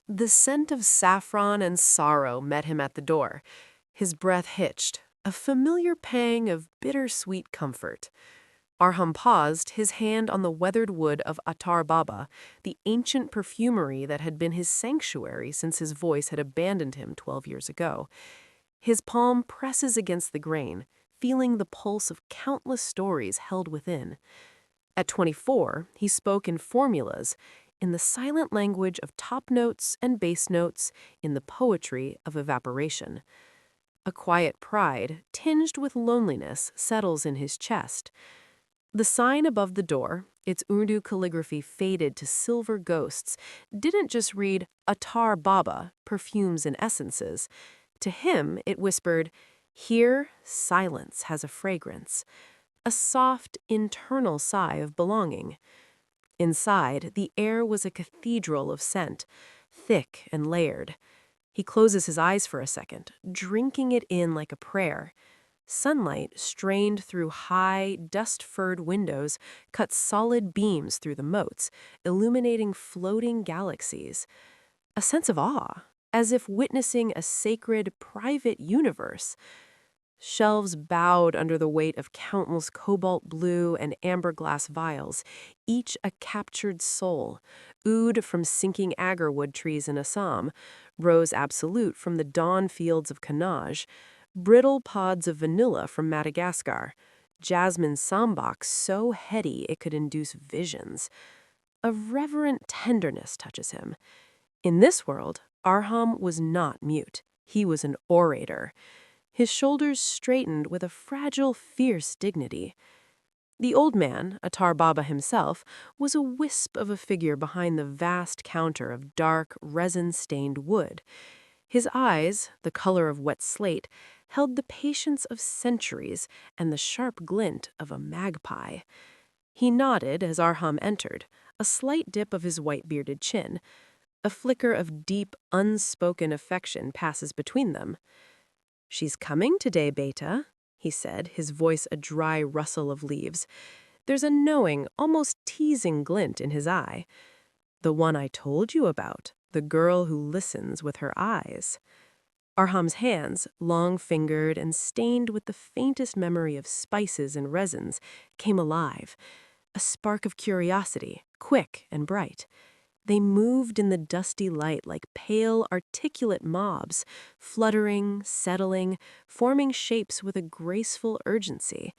The scent of saffron and sorrow met him at the door. His breath hitched, a familiar pang of bittersweet comfort. Arham paused, his hand on the weathered wood of Attar Baba, the ancient perfumery that had been his sanctuary since his voice had abandoned him 12 years ago. His palm presses against the grain, feeling the pulse of countless stories held within. At 24, he spoke in formulas, in the silent language of top notes and bass notes, in the poetry of evaporation. A quiet pride, tinged with loneliness, settles in his chest. The sign above the door, its Urdu calligraphy faded to silver ghosts, didn't just read Attar Baba, perfumes and essences. To him, it whispered, "Here, silence has a fragrance," a soft, internal sigh of belonging. Inside, the air was a cathedral of scent, thick and layered. He closes his eyes for a second, drinking it in like a prayer. Sunlight, strained through high, dust-furred windows, cut solid beams through the moats, illuminating floating galaxies. A sense of awe, as if witnessing a sacred, private universe. Shelves bowed under the weight of countless cobalt blue and amber glass vials, each a captured soul, oud from sinking agarwood trees in Assam, rose absolute from the dawn fields of Kannauj, brittle pods of vanilla from Madagascar, jasmine sambac so heady it could induce visions. A reverent tenderness touches him. In this world, Arham was not mute. He was an orator. His shoulders straightened with a fragile, fierce dignity. The old man, Attar Baba himself, was a wisp of a figure behind the vast counter of dark, resin-stained wood. His eyes, the color of wet slate, held the patience of centuries and the sharp glint of a magpie. He nodded as Arham entered, a slight dip of his white-bearded chin. A flicker of deep, unspoken affection passes between them. "She's coming today, Beta," he said, his voice a dry rustle of leaves. There's a knowing, almost teasing glint in his eye. "The one I told you about, the girl who listens with her eyes." Arham's hands, long-fingered and stained with the faintest memory of spices and resins, came alive. A spark of curiosity, quick and bright. They moved in the dusty light like pale, articulate mobs, fluttering, settling, forming shapes with a graceful urgency.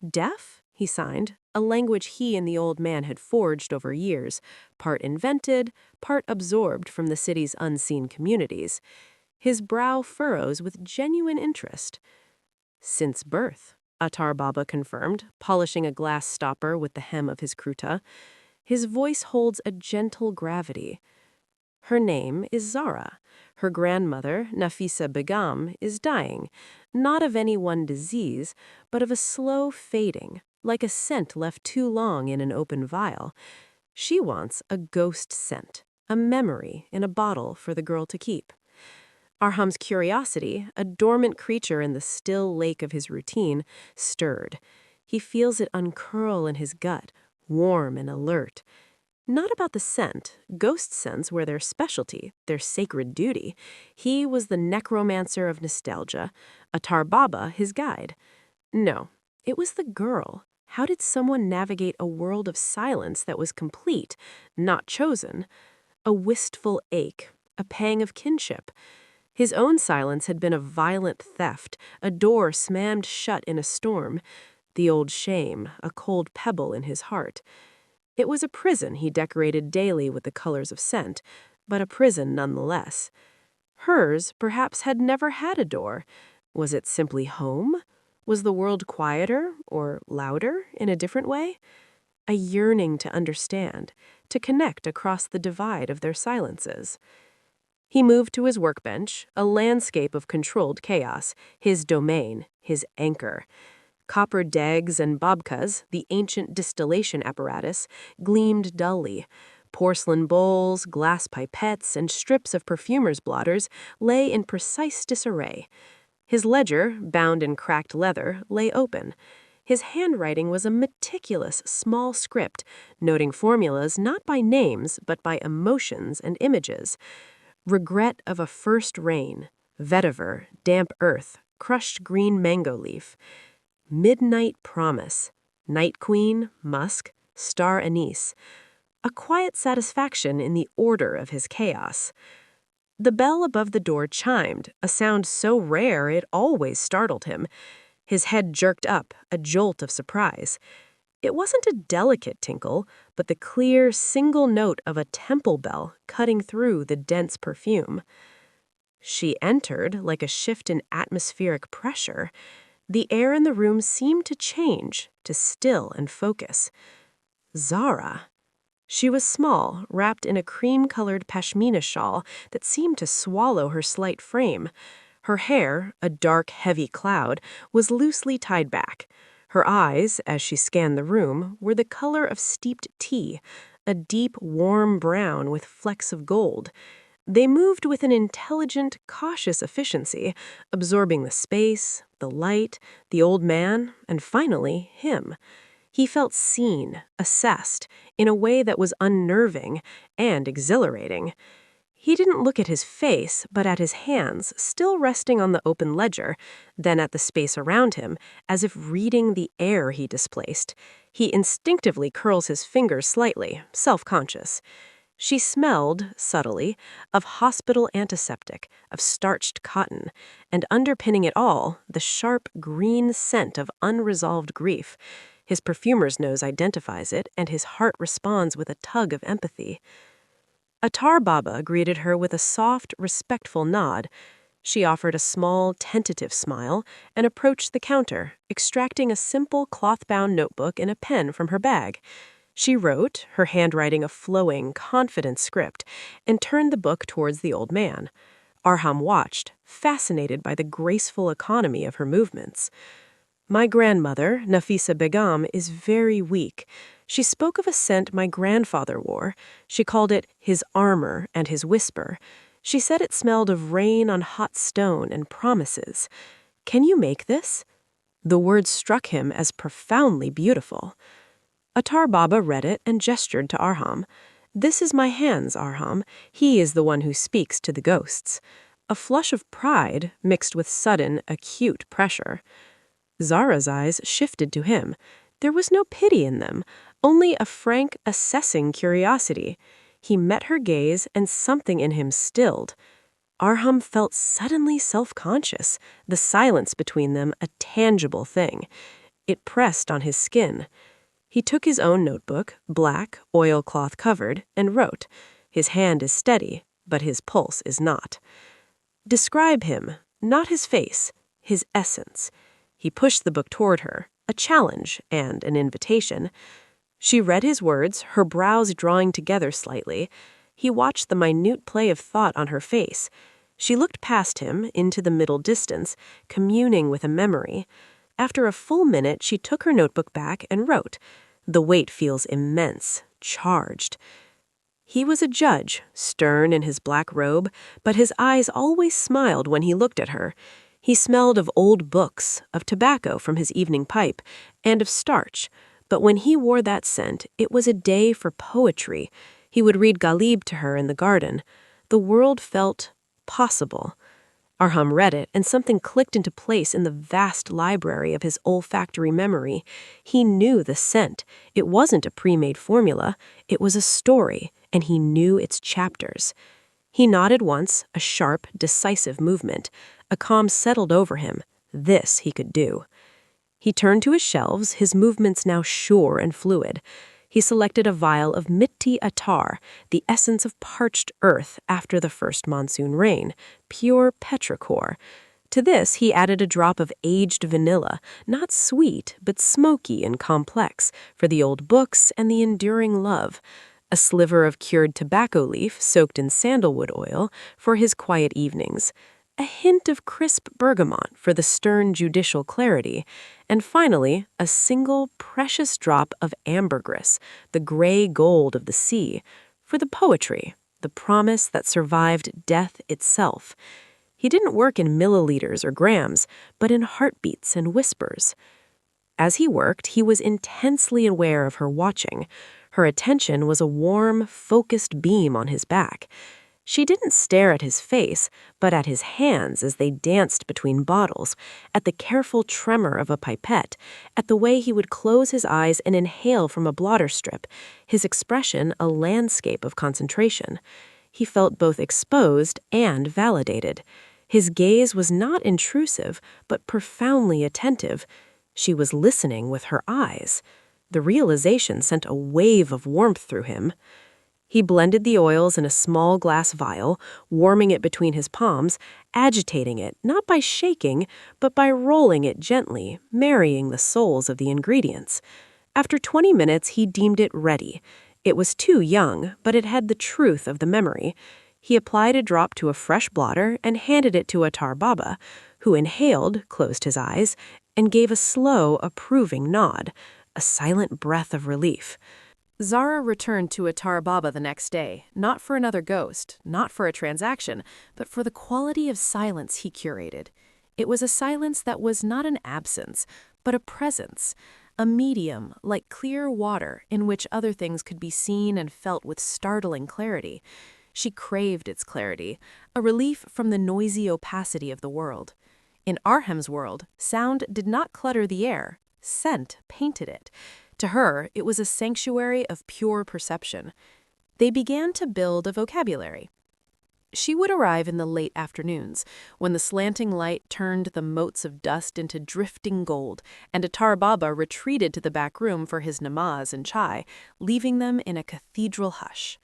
"Deaf?" he signed, a language he and the old man had forged over years, part invented, part absorbed from the city's unseen communities. His brow furrows with genuine interest. "Since birth," Attar Baba confirmed, polishing a glass stopper with the hem of his kruta. His voice holds a gentle gravity. "Her name is Zara. Her grandmother, Nafisa Begum, is dying, not of any one disease, but of a slow fading, like a scent left too long in an open vial. She wants a ghost scent, a memory in a bottle for the girl to keep." Arham's curiosity, a dormant creature in the still lake of his routine, stirred. He feels it uncurl in his gut, warm and alert. Not about the scent. Ghost scents were their specialty, their sacred duty. He was the necromancer of nostalgia, Attar Baba his guide. No, it was the girl. How did someone navigate a world of silence that was complete, not chosen? A wistful ache, a pang of kinship. His own silence had been a violent theft, a door slammed shut in a storm. The old shame, a cold pebble in his heart. It was a prison he decorated daily with the colors of scent, but a prison nonetheless. Hers, perhaps, had never had a door. Was it simply home? Was the world quieter or louder in a different way? A yearning to understand, to connect across the divide of their silences. He moved to his workbench, a landscape of controlled chaos, his domain, his anchor. Copper degs and babkas, the ancient distillation apparatus, gleamed dully. Porcelain bowls, glass pipettes, and strips of perfumer's blotters lay in precise disarray. His ledger, bound in cracked leather, lay open. His handwriting was a meticulous, small script, noting formulas not by names but by emotions and images. Regret of a first rain, vetiver, damp earth, crushed green mango leaf. Midnight promise, night queen, musk, star anise. A quiet satisfaction in the order of his chaos. The bell above the door chimed, a sound so rare it always startled him. His head jerked up, a jolt of surprise. It wasn't a delicate tinkle, but the clear, single note of a temple bell cutting through the dense perfume. She entered like a shift in atmospheric pressure. The air in the room seemed to change, to still and focus. Zara. She was small, wrapped in a cream-colored pashmina shawl that seemed to swallow her slight frame. Her hair, a dark, heavy cloud, was loosely tied back. Her eyes, as she scanned the room, were the color of steeped tea, a deep, warm brown with flecks of gold. They moved with an intelligent, cautious efficiency, absorbing the space, the light, the old man, and finally, him. He felt seen, assessed, in a way that was unnerving and exhilarating. He didn't look at his face, but at his hands, still resting on the open ledger, then at the space around him, as if reading the air he displaced. He instinctively curls his fingers slightly, self-conscious. She smelled, subtly, of hospital antiseptic, of starched cotton, and underpinning it all, the sharp, green scent of unresolved grief. His perfumer's nose identifies it, and his heart responds with a tug of empathy. Attar Baba greeted her with a soft, respectful nod. She offered a small, tentative smile and approached the counter, extracting a simple cloth-bound notebook and a pen from her bag. She wrote, her handwriting a flowing, confident script, and turned the book towards the old man. Arham watched, fascinated by the graceful economy of her movements. My grandmother, Nafisa Begum, is very weak. She spoke of a scent my grandfather wore. She called it his armor and his whisper. She said it smelled of rain on hot stone and promises. Can you make this? The words struck him as profoundly beautiful. Attar Baba read it and gestured to Arham. This is my hands, Arham. He is the one who speaks to the ghosts. A flush of pride mixed with sudden, acute pressure. Zara's eyes shifted to him. There was no pity in them, only a frank, assessing curiosity. He met her gaze, and something in him stilled. Arham felt suddenly self-conscious, the silence between them a tangible thing. It pressed on his skin. He took his own notebook, black, oilcloth covered, and wrote. His hand is steady, but his pulse is not. Describe him, not his face, his essence. He pushed the book toward her, a challenge and an invitation. She read his words, her brows drawing together slightly. He watched the minute play of thought on her face. She looked past him, into the middle distance, communing with a memory. After a full minute, she took her notebook back and wrote. The weight feels immense, charged. He was a judge, stern in his black robe, but his eyes always smiled when he looked at her. He smelled of old books, of tobacco from his evening pipe, and of starch. But when he wore that scent, it was a day for poetry. He would read Ghalib to her in the garden. The world felt possible. Arham read it, and something clicked into place in the vast library of his olfactory memory. He knew the scent. It wasn't a pre-made formula. It was a story, and he knew its chapters. He nodded once, a sharp, decisive movement. A calm settled over him. This he could do. He turned to his shelves, his movements now sure and fluid. He selected a vial of mitti attar, the essence of parched earth after the first monsoon rain, pure petrichor. To this he added a drop of aged vanilla, not sweet, but smoky and complex, for the old books and the enduring love. A sliver of cured tobacco leaf soaked in sandalwood oil for his quiet evenings. A hint of crisp bergamot for the stern judicial clarity, and finally, a single precious drop of ambergris, the gray gold of the sea, for the poetry, the promise that survived death itself. He didn't work in milliliters or grams, but in heartbeats and whispers. As he worked, he was intensely aware of her watching. Her attention was a warm, focused beam on his back. She didn't stare at his face, but at his hands as they danced between bottles, at the careful tremor of a pipette, at the way he would close his eyes and inhale from a blotter strip, his expression a landscape of concentration. He felt both exposed and validated. His gaze was not intrusive, but profoundly attentive. She was listening with her eyes. The realization sent a wave of warmth through him. He blended the oils in a small glass vial, warming it between his palms, agitating it, not by shaking, but by rolling it gently, marrying the souls of the ingredients. After 20 minutes, he deemed it ready. It was too young, but it had the truth of the memory. He applied a drop to a fresh blotter and handed it to Atar Baba, who inhaled, closed his eyes, and gave a slow, approving nod, a silent breath of relief. Zara returned to Atar Baba the next day, not for another ghost, not for a transaction, but for the quality of silence he curated. It was a silence that was not an absence, but a presence, a medium like clear water in which other things could be seen and felt with startling clarity. She craved its clarity, a relief from the noisy opacity of the world. In Arhem's world, sound did not clutter the air, scent painted it. To her, it was a sanctuary of pure perception. They began to build a vocabulary. She would arrive in the late afternoons, when the slanting light turned the motes of dust into drifting gold, and Atar Baba retreated to the back room for his namaz and chai, leaving them in a cathedral hush.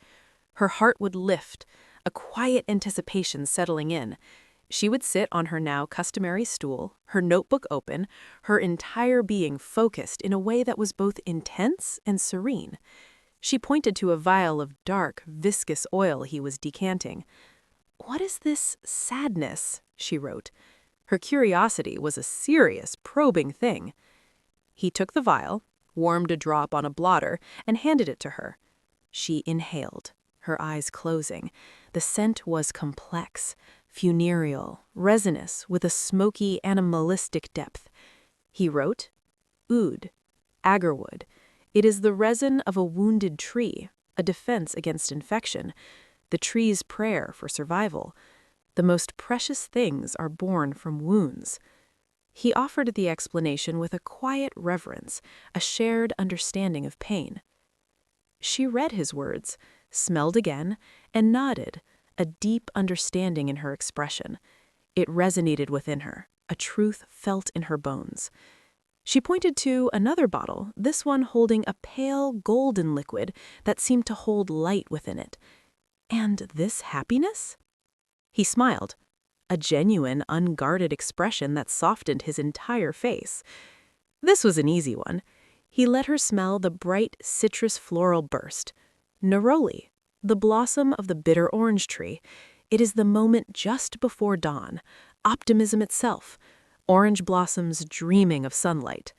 Her heart would lift, a quiet anticipation settling in. She would sit on her now customary stool, her notebook open, her entire being focused in a way that was both intense and serene. She pointed to a vial of dark, viscous oil he was decanting. "What is this sadness?" she wrote. Her curiosity was a serious, probing thing. He took the vial, warmed a drop on a blotter, and handed it to her. She inhaled, her eyes closing. The scent was complex, funereal, resinous, with a smoky, animalistic depth. He wrote, "Oud, agarwood. It is the resin of a wounded tree, a defense against infection, the tree's prayer for survival. The most precious things are born from wounds." He offered the explanation with a quiet reverence, a shared understanding of pain. She read his words, smelled again, and nodded, a deep understanding in her expression. It resonated within her, a truth felt in her bones. She pointed to another bottle, this one holding a pale golden liquid that seemed to hold light within it. "And this happiness?" He smiled, a genuine, unguarded expression that softened his entire face. This was an easy one. He let her smell the bright citrus floral burst. Neroli, the blossom of the bitter orange tree. It is the moment just before dawn, optimism itself, orange blossoms dreaming of sunlight.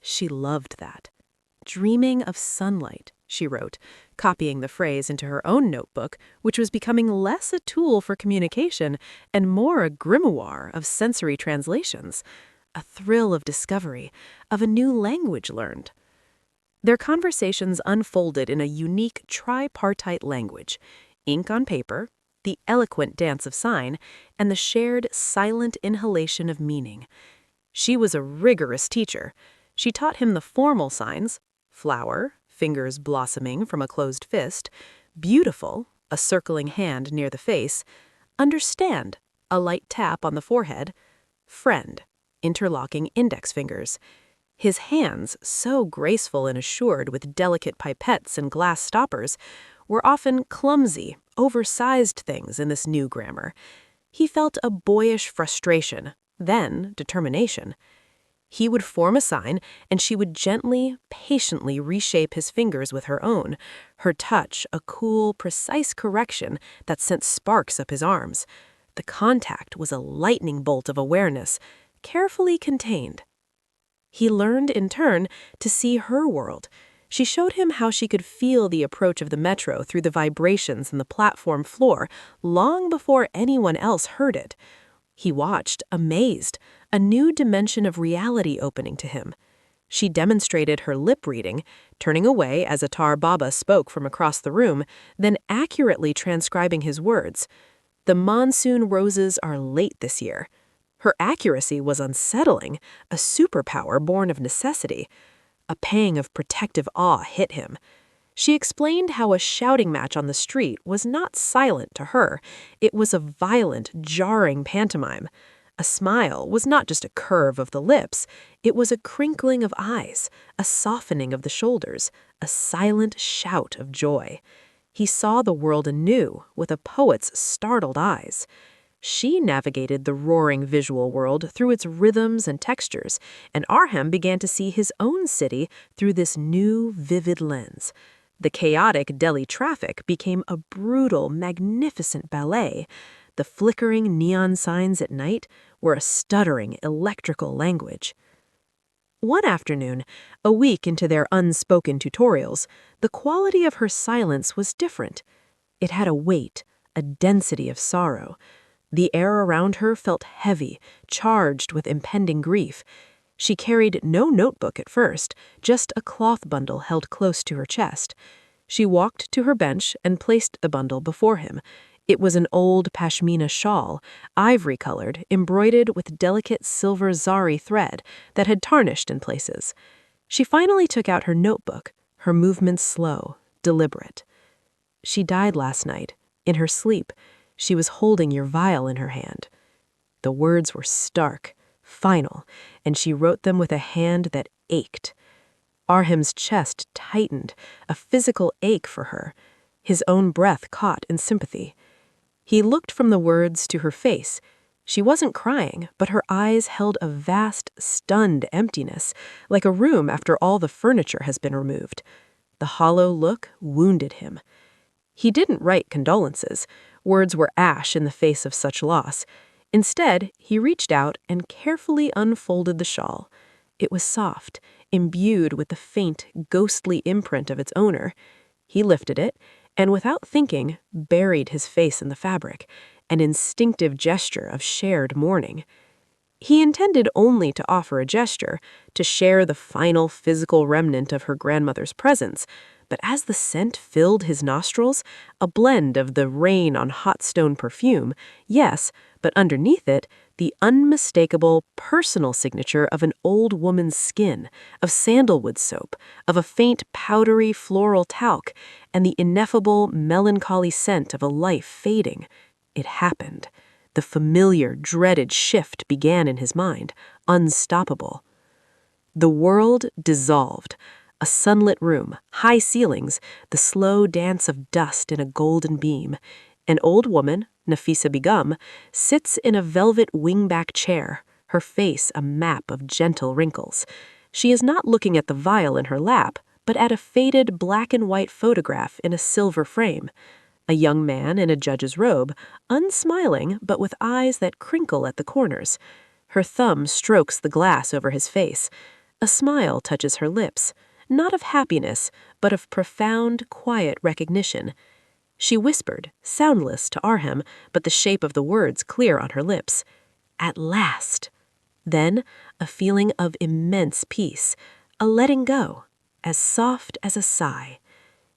She loved that. "Dreaming of sunlight," she wrote, copying the phrase into her own notebook, which was becoming less a tool for communication and more a grimoire of sensory translations, a thrill of discovery, of a new language learned. Their conversations unfolded in a unique tripartite language: ink on paper, the eloquent dance of sign, and the shared silent inhalation of meaning. She was a rigorous teacher. She taught him the formal signs: flower, fingers blossoming from a closed fist; beautiful, a circling hand near the face; understand, a light tap on the forehead; friend, interlocking index fingers. His hands, so graceful and assured with delicate pipettes and glass stoppers, were often clumsy, oversized things in this new grammar. He felt a boyish frustration, then determination. He would form a sign, and she would gently, patiently reshape his fingers with her own, her touch a cool, precise correction that sent sparks up his arms. The contact was a lightning bolt of awareness, carefully contained. He learned, in turn, to see her world. She showed him how she could feel the approach of the metro through the vibrations in the platform floor long before anyone else heard it. He watched, amazed, a new dimension of reality opening to him. She demonstrated her lip reading, turning away as Atar Baba spoke from across the room, then accurately transcribing his words. The monsoon roses are late this year. Her accuracy was unsettling, a superpower born of necessity. A pang of protective awe hit him. She explained how a shouting match on the street was not silent to her. It was a violent, jarring pantomime. A smile was not just a curve of the lips. It was a crinkling of eyes, a softening of the shoulders, a silent shout of joy. He saw the world anew with a poet's startled eyes. She navigated the roaring visual world through its rhythms and textures, and Arhem began to see his own city through this new, vivid lens. The chaotic Delhi traffic became a brutal, magnificent ballet. The flickering neon signs at night were a stuttering, electrical language. One afternoon, a week into their unspoken tutorials, the quality of her silence was different. It had a weight, a density of sorrow. The air around her felt heavy, charged with impending grief. She carried no notebook at first, just a cloth bundle held close to her chest. She walked to her bench and placed the bundle before him. It was an old pashmina shawl, ivory-colored, embroidered with delicate silver zari thread that had tarnished in places. She finally took out her notebook, her movements slow, deliberate. "She died last night, in her sleep. She was holding your vial in her hand." The words were stark, final, and she wrote them with a hand that ached. Arhem's chest tightened, a physical ache for her. His own breath caught in sympathy. He looked from the words to her face. She wasn't crying, but her eyes held a vast, stunned emptiness, like a room after all the furniture has been removed. The hollow look wounded him. He didn't write condolences. Words were ash in the face of such loss. Instead, he reached out and carefully unfolded the shawl. It was soft, imbued with the faint, ghostly imprint of its owner. He lifted it, and without thinking, buried his face in the fabric, an instinctive gesture of shared mourning. He intended only to offer a gesture, to share the final physical remnant of her grandmother's presence, but as the scent filled his nostrils, a blend of the rain on hot stone perfume, yes, but underneath it, the unmistakable personal signature of an old woman's skin, of sandalwood soap, of a faint powdery floral talc, and the ineffable melancholy scent of a life fading. It happened. The familiar, dreaded shift began in his mind, unstoppable. The world dissolved. A sunlit room, high ceilings, the slow dance of dust in a golden beam. An old woman, Nafisa Begum, sits in a velvet wingback chair, her face a map of gentle wrinkles. She is not looking at the vial in her lap, but at a faded black and white photograph in a silver frame. A young man in a judge's robe, unsmiling but with eyes that crinkle at the corners. Her thumb strokes the glass over his face. A smile touches her lips. Not of happiness, but of profound, quiet recognition. She whispered, soundless to Arhem, but the shape of the words clear on her lips. At last. Then, a feeling of immense peace, a letting go, as soft as a sigh.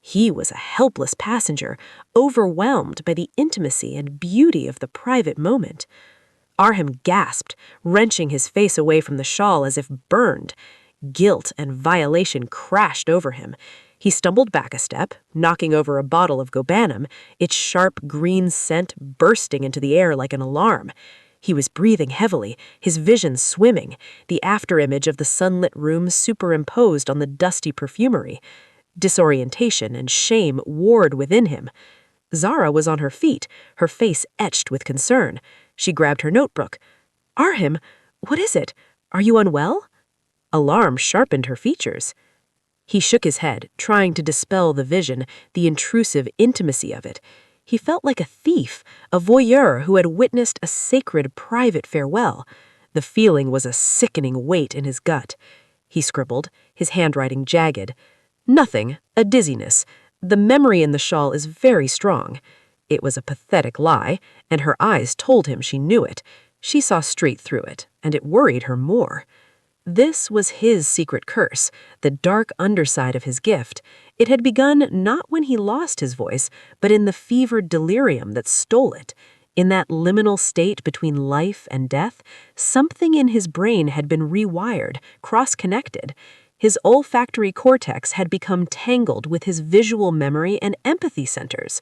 He was a helpless passenger, overwhelmed by the intimacy and beauty of the private moment. Arhem gasped, wrenching his face away from the shawl as if burned. Guilt and violation crashed over him. He stumbled back a step, knocking over a bottle of Gobanum, its sharp green scent bursting into the air like an alarm. He was breathing heavily, his vision swimming, the afterimage of the sunlit room superimposed on the dusty perfumery. Disorientation and shame warred within him. Zara was on her feet, her face etched with concern. She grabbed her notebook. "Arhem, what is it? Are you unwell?" Alarm sharpened her features. He shook his head, trying to dispel the vision, the intrusive intimacy of it. He felt like a thief, a voyeur who had witnessed a sacred private farewell. The feeling was a sickening weight in his gut. He scribbled, his handwriting jagged. "Nothing, a dizziness. The memory in the shawl is very strong." It was a pathetic lie, and her eyes told him she knew it. She saw straight through it, and it worried her more. This was his secret curse, the dark underside of his gift. It had begun not when he lost his voice, but in the fevered delirium that stole it. In that liminal state between life and death, something in his brain had been rewired, cross-connected. His olfactory cortex had become tangled with his visual memory and empathy centers.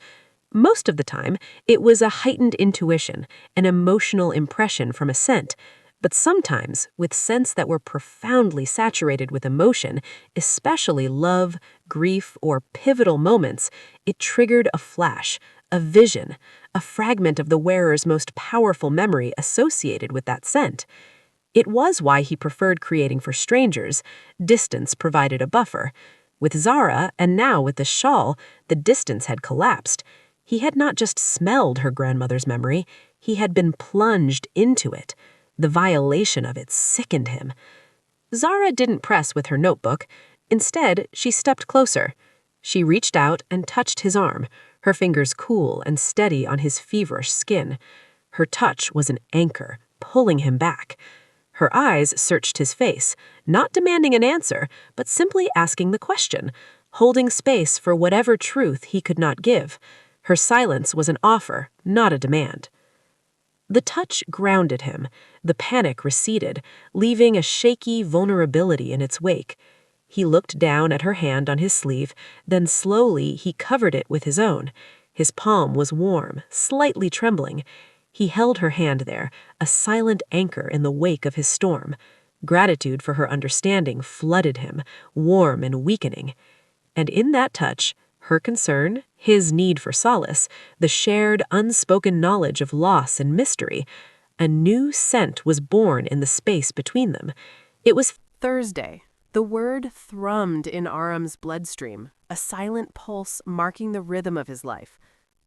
Most of the time, it was a heightened intuition, an emotional impression from a scent. But sometimes, with scents that were profoundly saturated with emotion, especially love, grief, or pivotal moments, it triggered a flash, a vision, a fragment of the wearer's most powerful memory associated with that scent. It was why he preferred creating for strangers. Distance provided a buffer. With Zara, and now with the shawl, the distance had collapsed. He had not just smelled her grandmother's memory, he had been plunged into it. The violation of it sickened him. Zara didn't press with her notebook. Instead, she stepped closer. She reached out and touched his arm, her fingers cool and steady on his feverish skin. Her touch was an anchor, pulling him back. Her eyes searched his face, not demanding an answer, but simply asking the question, holding space for whatever truth he could not give. Her silence was an offer, not a demand. The touch grounded him. The panic receded, leaving a shaky vulnerability in its wake. He looked down at her hand on his sleeve, then slowly he covered it with his own. His palm was warm, slightly trembling. He held her hand there, a silent anchor in the wake of his storm. Gratitude for her understanding flooded him, warm and weakening. And in that touch, her concern, his need for solace, the shared, unspoken knowledge of loss and mystery, a new scent was born in the space between them. It was Thursday. The word thrummed in Aram's bloodstream, a silent pulse marking the rhythm of his life.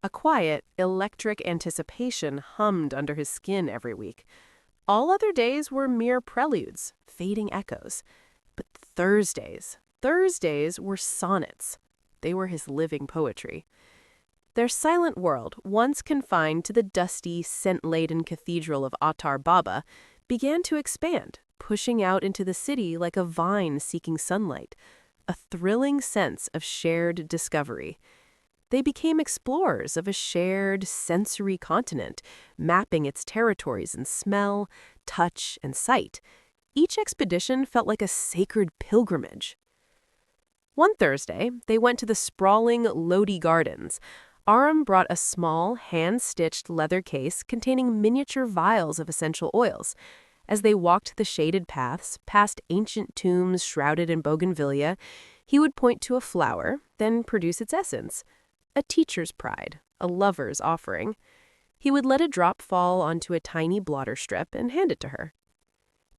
A quiet, electric anticipation hummed under his skin every week. All other days were mere preludes, fading echoes. But Thursdays were sonnets. They were his living poetry. Their silent world, once confined to the dusty, scent-laden cathedral of Attar Baba, began to expand, pushing out into the city like a vine seeking sunlight, a thrilling sense of shared discovery. They became explorers of a shared sensory continent, mapping its territories in smell, touch, and sight. Each expedition felt like a sacred pilgrimage. One Thursday, they went to the sprawling Lodi Gardens. Aram brought a small, hand-stitched leather case containing miniature vials of essential oils. As they walked the shaded paths, past ancient tombs shrouded in bougainvillea, he would point to a flower, then produce its essence. A teacher's pride, a lover's offering. He would let a drop fall onto a tiny blotter strip and hand it to her.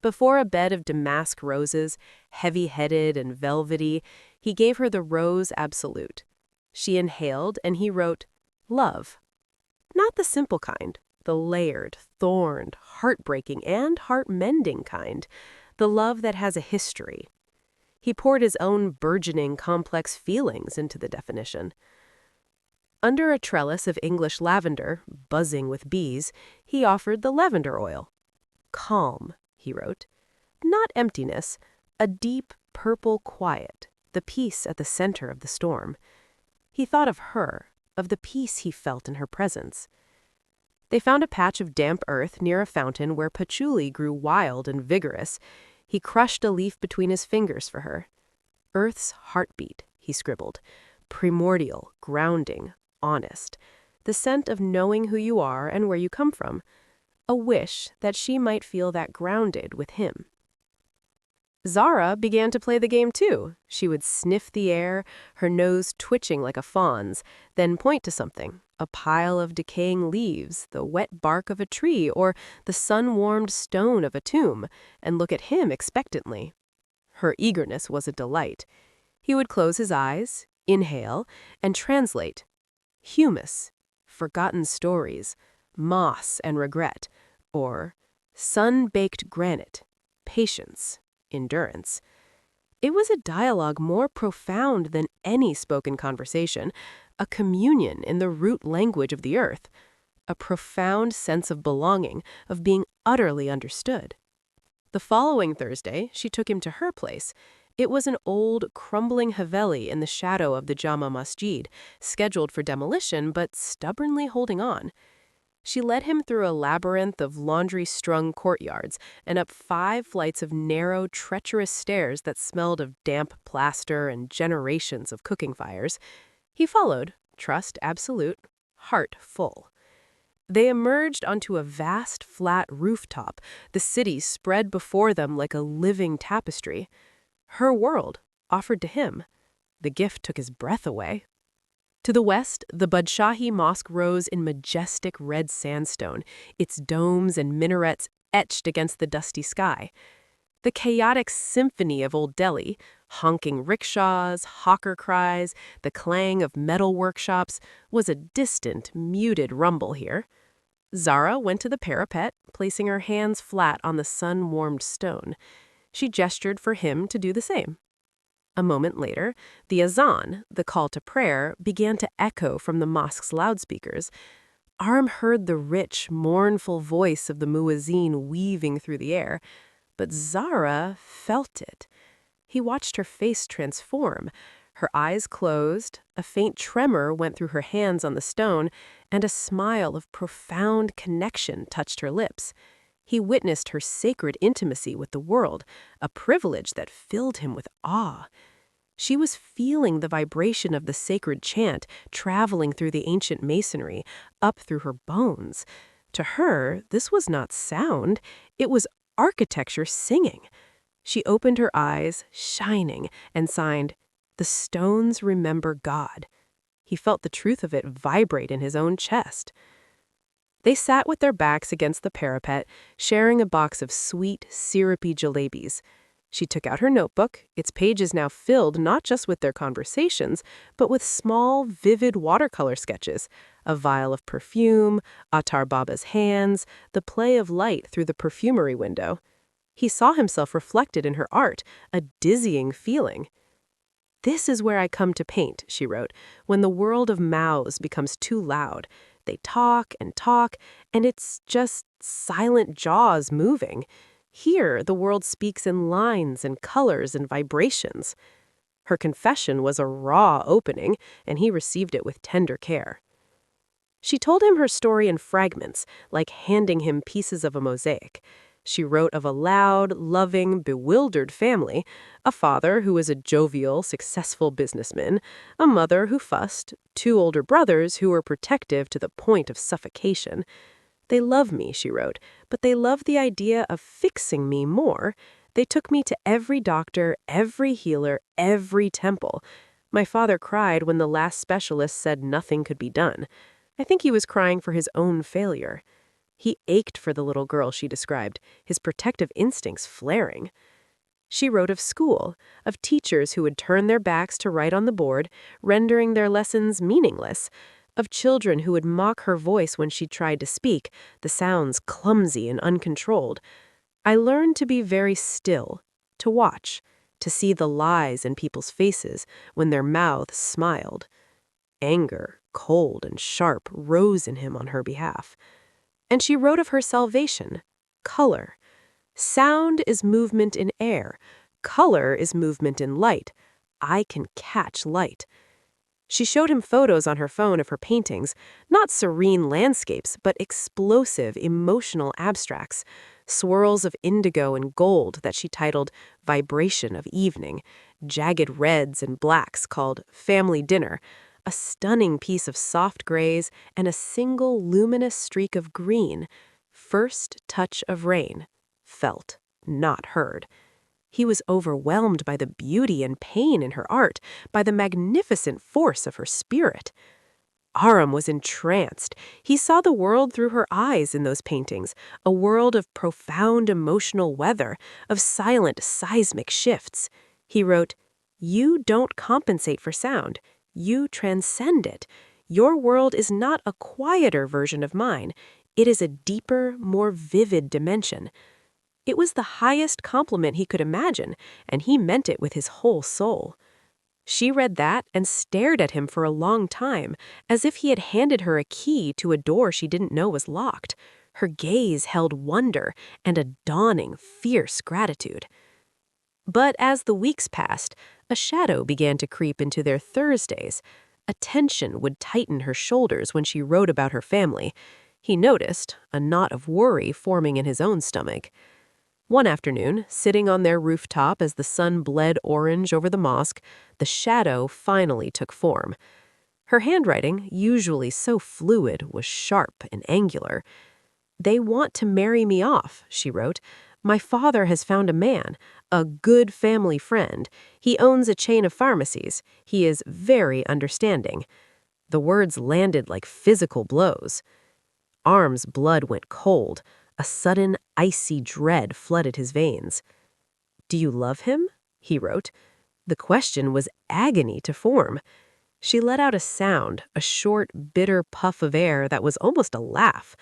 Before a bed of damask roses, heavy-headed and velvety, he gave her the rose absolute. She inhaled, and he wrote, "Love." Not the simple kind, the layered, thorned, heartbreaking, and heart-mending kind, the love that has a history. He poured his own burgeoning, complex feelings into the definition. Under a trellis of English lavender, buzzing with bees, he offered the lavender oil. "Calm," he wrote. "Not emptiness, a deep, purple quiet, the peace at the center of the storm." He thought of her, of the peace he felt in her presence. They found a patch of damp earth near a fountain where patchouli grew wild and vigorous. He crushed a leaf between his fingers for her. "Earth's heartbeat," he scribbled. "Primordial, grounding, honest. The scent of knowing who you are and where you come from. A wish that she might feel that grounded with him." Zara began to play the game too. She would sniff the air, her nose twitching like a fawn's, then point to something, a pile of decaying leaves, the wet bark of a tree, or the sun-warmed stone of a tomb, and look at him expectantly. Her eagerness was a delight. He would close his eyes, inhale, and translate. Humus, forgotten stories, moss and regret, or sun-baked granite, patience, endurance. It was a dialogue more profound than any spoken conversation, a communion in the root language of the earth, a profound sense of belonging, of being utterly understood. The following Thursday, she took him to her place. It was an old, crumbling haveli in the shadow of the Jama Masjid, scheduled for demolition but stubbornly holding on. She led him through a labyrinth of laundry-strung courtyards and up 5 flights of narrow, treacherous stairs that smelled of damp plaster and generations of cooking fires. He followed, trust absolute, heart full. They emerged onto a vast, flat rooftop, the city spread before them like a living tapestry. Her world, offered to him. The gift took his breath away. To the west, the Badshahi Mosque rose in majestic red sandstone, its domes and minarets etched against the dusty sky. The chaotic symphony of Old Delhi, honking rickshaws, hawker cries, the clang of metal workshops, was a distant, muted rumble here. Zara went to the parapet, placing her hands flat on the sun-warmed stone. She gestured for him to do the same. A moment later, the azan, the call to prayer, began to echo from the mosque's loudspeakers. Aram heard the rich, mournful voice of the muezzin weaving through the air, but Zara felt it. He watched her face transform. Her eyes closed, a faint tremor went through her hands on the stone, and a smile of profound connection touched her lips. He witnessed her sacred intimacy with the world, a privilege that filled him with awe. She was feeling the vibration of the sacred chant traveling through the ancient masonry, up through her bones. To her, this was not sound, it was architecture singing. She opened her eyes, shining, and signed, "The stones remember God." He felt the truth of it vibrate in his own chest. They sat with their backs against the parapet, sharing a box of sweet, syrupy jalebis. She took out her notebook, its pages now filled not just with their conversations, but with small, vivid watercolor sketches, a vial of perfume, Attar Baba's hands, the play of light through the perfumery window. He saw himself reflected in her art, a dizzying feeling. "This is where I come to paint," she wrote, "when the world of mouths becomes too loud. They talk, and it's just silent jaws moving. Here, the world speaks in lines and colors and vibrations." Her confession was a raw opening, and he received it with tender care. She told him her story in fragments, like handing him pieces of a mosaic. She wrote of a loud, loving, bewildered family, a father who was a jovial, successful businessman, a mother who fussed, 2 older brothers who were protective to the point of suffocation. "They love me," she wrote, "but they love the idea of fixing me more. They took me to every doctor, every healer, every temple. My father cried when the last specialist said nothing could be done. I think he was crying for his own failure." He ached for the little girl she described, his protective instincts flaring. She wrote of school, of teachers who would turn their backs to write on the board, rendering their lessons meaningless, of children who would mock her voice when she tried to speak, the sounds clumsy and uncontrolled. "I learned to be very still, to watch, to see the lies in people's faces when their mouths smiled." Anger, cold and sharp, rose in him on her behalf. And she wrote of her salvation, color. "Sound is movement in air. Color is movement in light. I can catch light." She showed him photos on her phone of her paintings, not serene landscapes, but explosive, emotional abstracts, swirls of indigo and gold that she titled Vibration of Evening, jagged reds and blacks called Family Dinner, a stunning piece of soft grays, and a single luminous streak of green, first touch of rain, felt, not heard. He was overwhelmed by the beauty and pain in her art, by the magnificent force of her spirit. Aram was entranced. He saw the world through her eyes in those paintings, a world of profound emotional weather, of silent seismic shifts. He wrote, "You don't compensate for sound. You transcend it. Your world is not a quieter version of mine. It is a deeper, more vivid dimension." It was the highest compliment he could imagine, and he meant it with his whole soul. She read that and stared at him for a long time, as if he had handed her a key to a door she didn't know was locked. Her gaze held wonder and a dawning, fierce gratitude. But as the weeks passed, a shadow began to creep into their Thursdays. A tension would tighten her shoulders when she wrote about her family. He noticed a knot of worry forming in his own stomach. One afternoon, sitting on their rooftop as the sun bled orange over the mosque, the shadow finally took form. Her handwriting, usually so fluid, was sharp and angular. "They want to marry me off," she wrote. "My father has found a man, a good family friend. He owns a chain of pharmacies. He is very understanding." The words landed like physical blows. Arm's blood went cold. A sudden, icy dread flooded his veins. "Do you love him?" he wrote. The question was agony to form. She let out a sound, a short, bitter puff of air that was almost a laugh.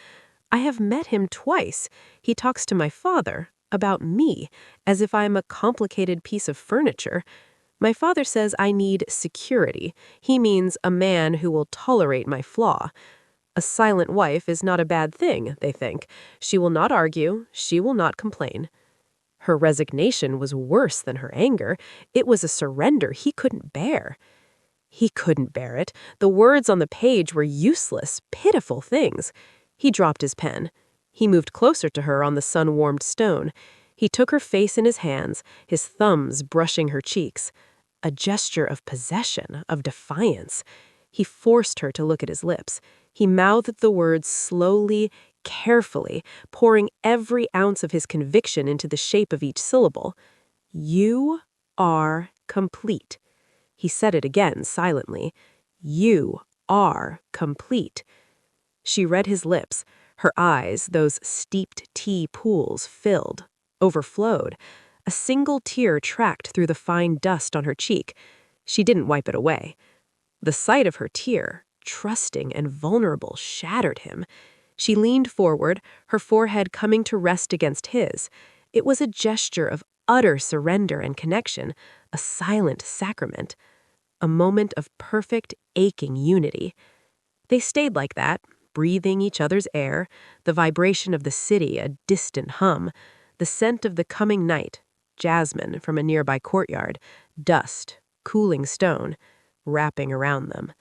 "I have met him twice. He talks to my father, about me, as if I'm a complicated piece of furniture. My father says I need security. He means a man who will tolerate my flaw. A silent wife is not a bad thing, they think. She will not argue, she will not complain." Her resignation was worse than her anger. It was a surrender he couldn't bear. He couldn't bear it. The words on the page were useless, pitiful things. He dropped his pen. He moved closer to her on the sun-warmed stone. He took her face in his hands, his thumbs brushing her cheeks. A gesture of possession, of defiance. He forced her to look at his lips. He mouthed the words slowly, carefully, pouring every ounce of his conviction into the shape of each syllable. "You are complete." He said it again, silently. "You are complete." She read his lips. Her eyes, those steeped tea pools, filled, overflowed. A single tear tracked through the fine dust on her cheek. She didn't wipe it away. The sight of her tear, trusting and vulnerable, shattered him. She leaned forward, her forehead coming to rest against his. It was a gesture of utter surrender and connection, a silent sacrament, a moment of perfect, aching unity. They stayed like that, breathing each other's air, the vibration of the city a distant hum, the scent of the coming night, jasmine from a nearby courtyard, dust, cooling stone, wrapping around them.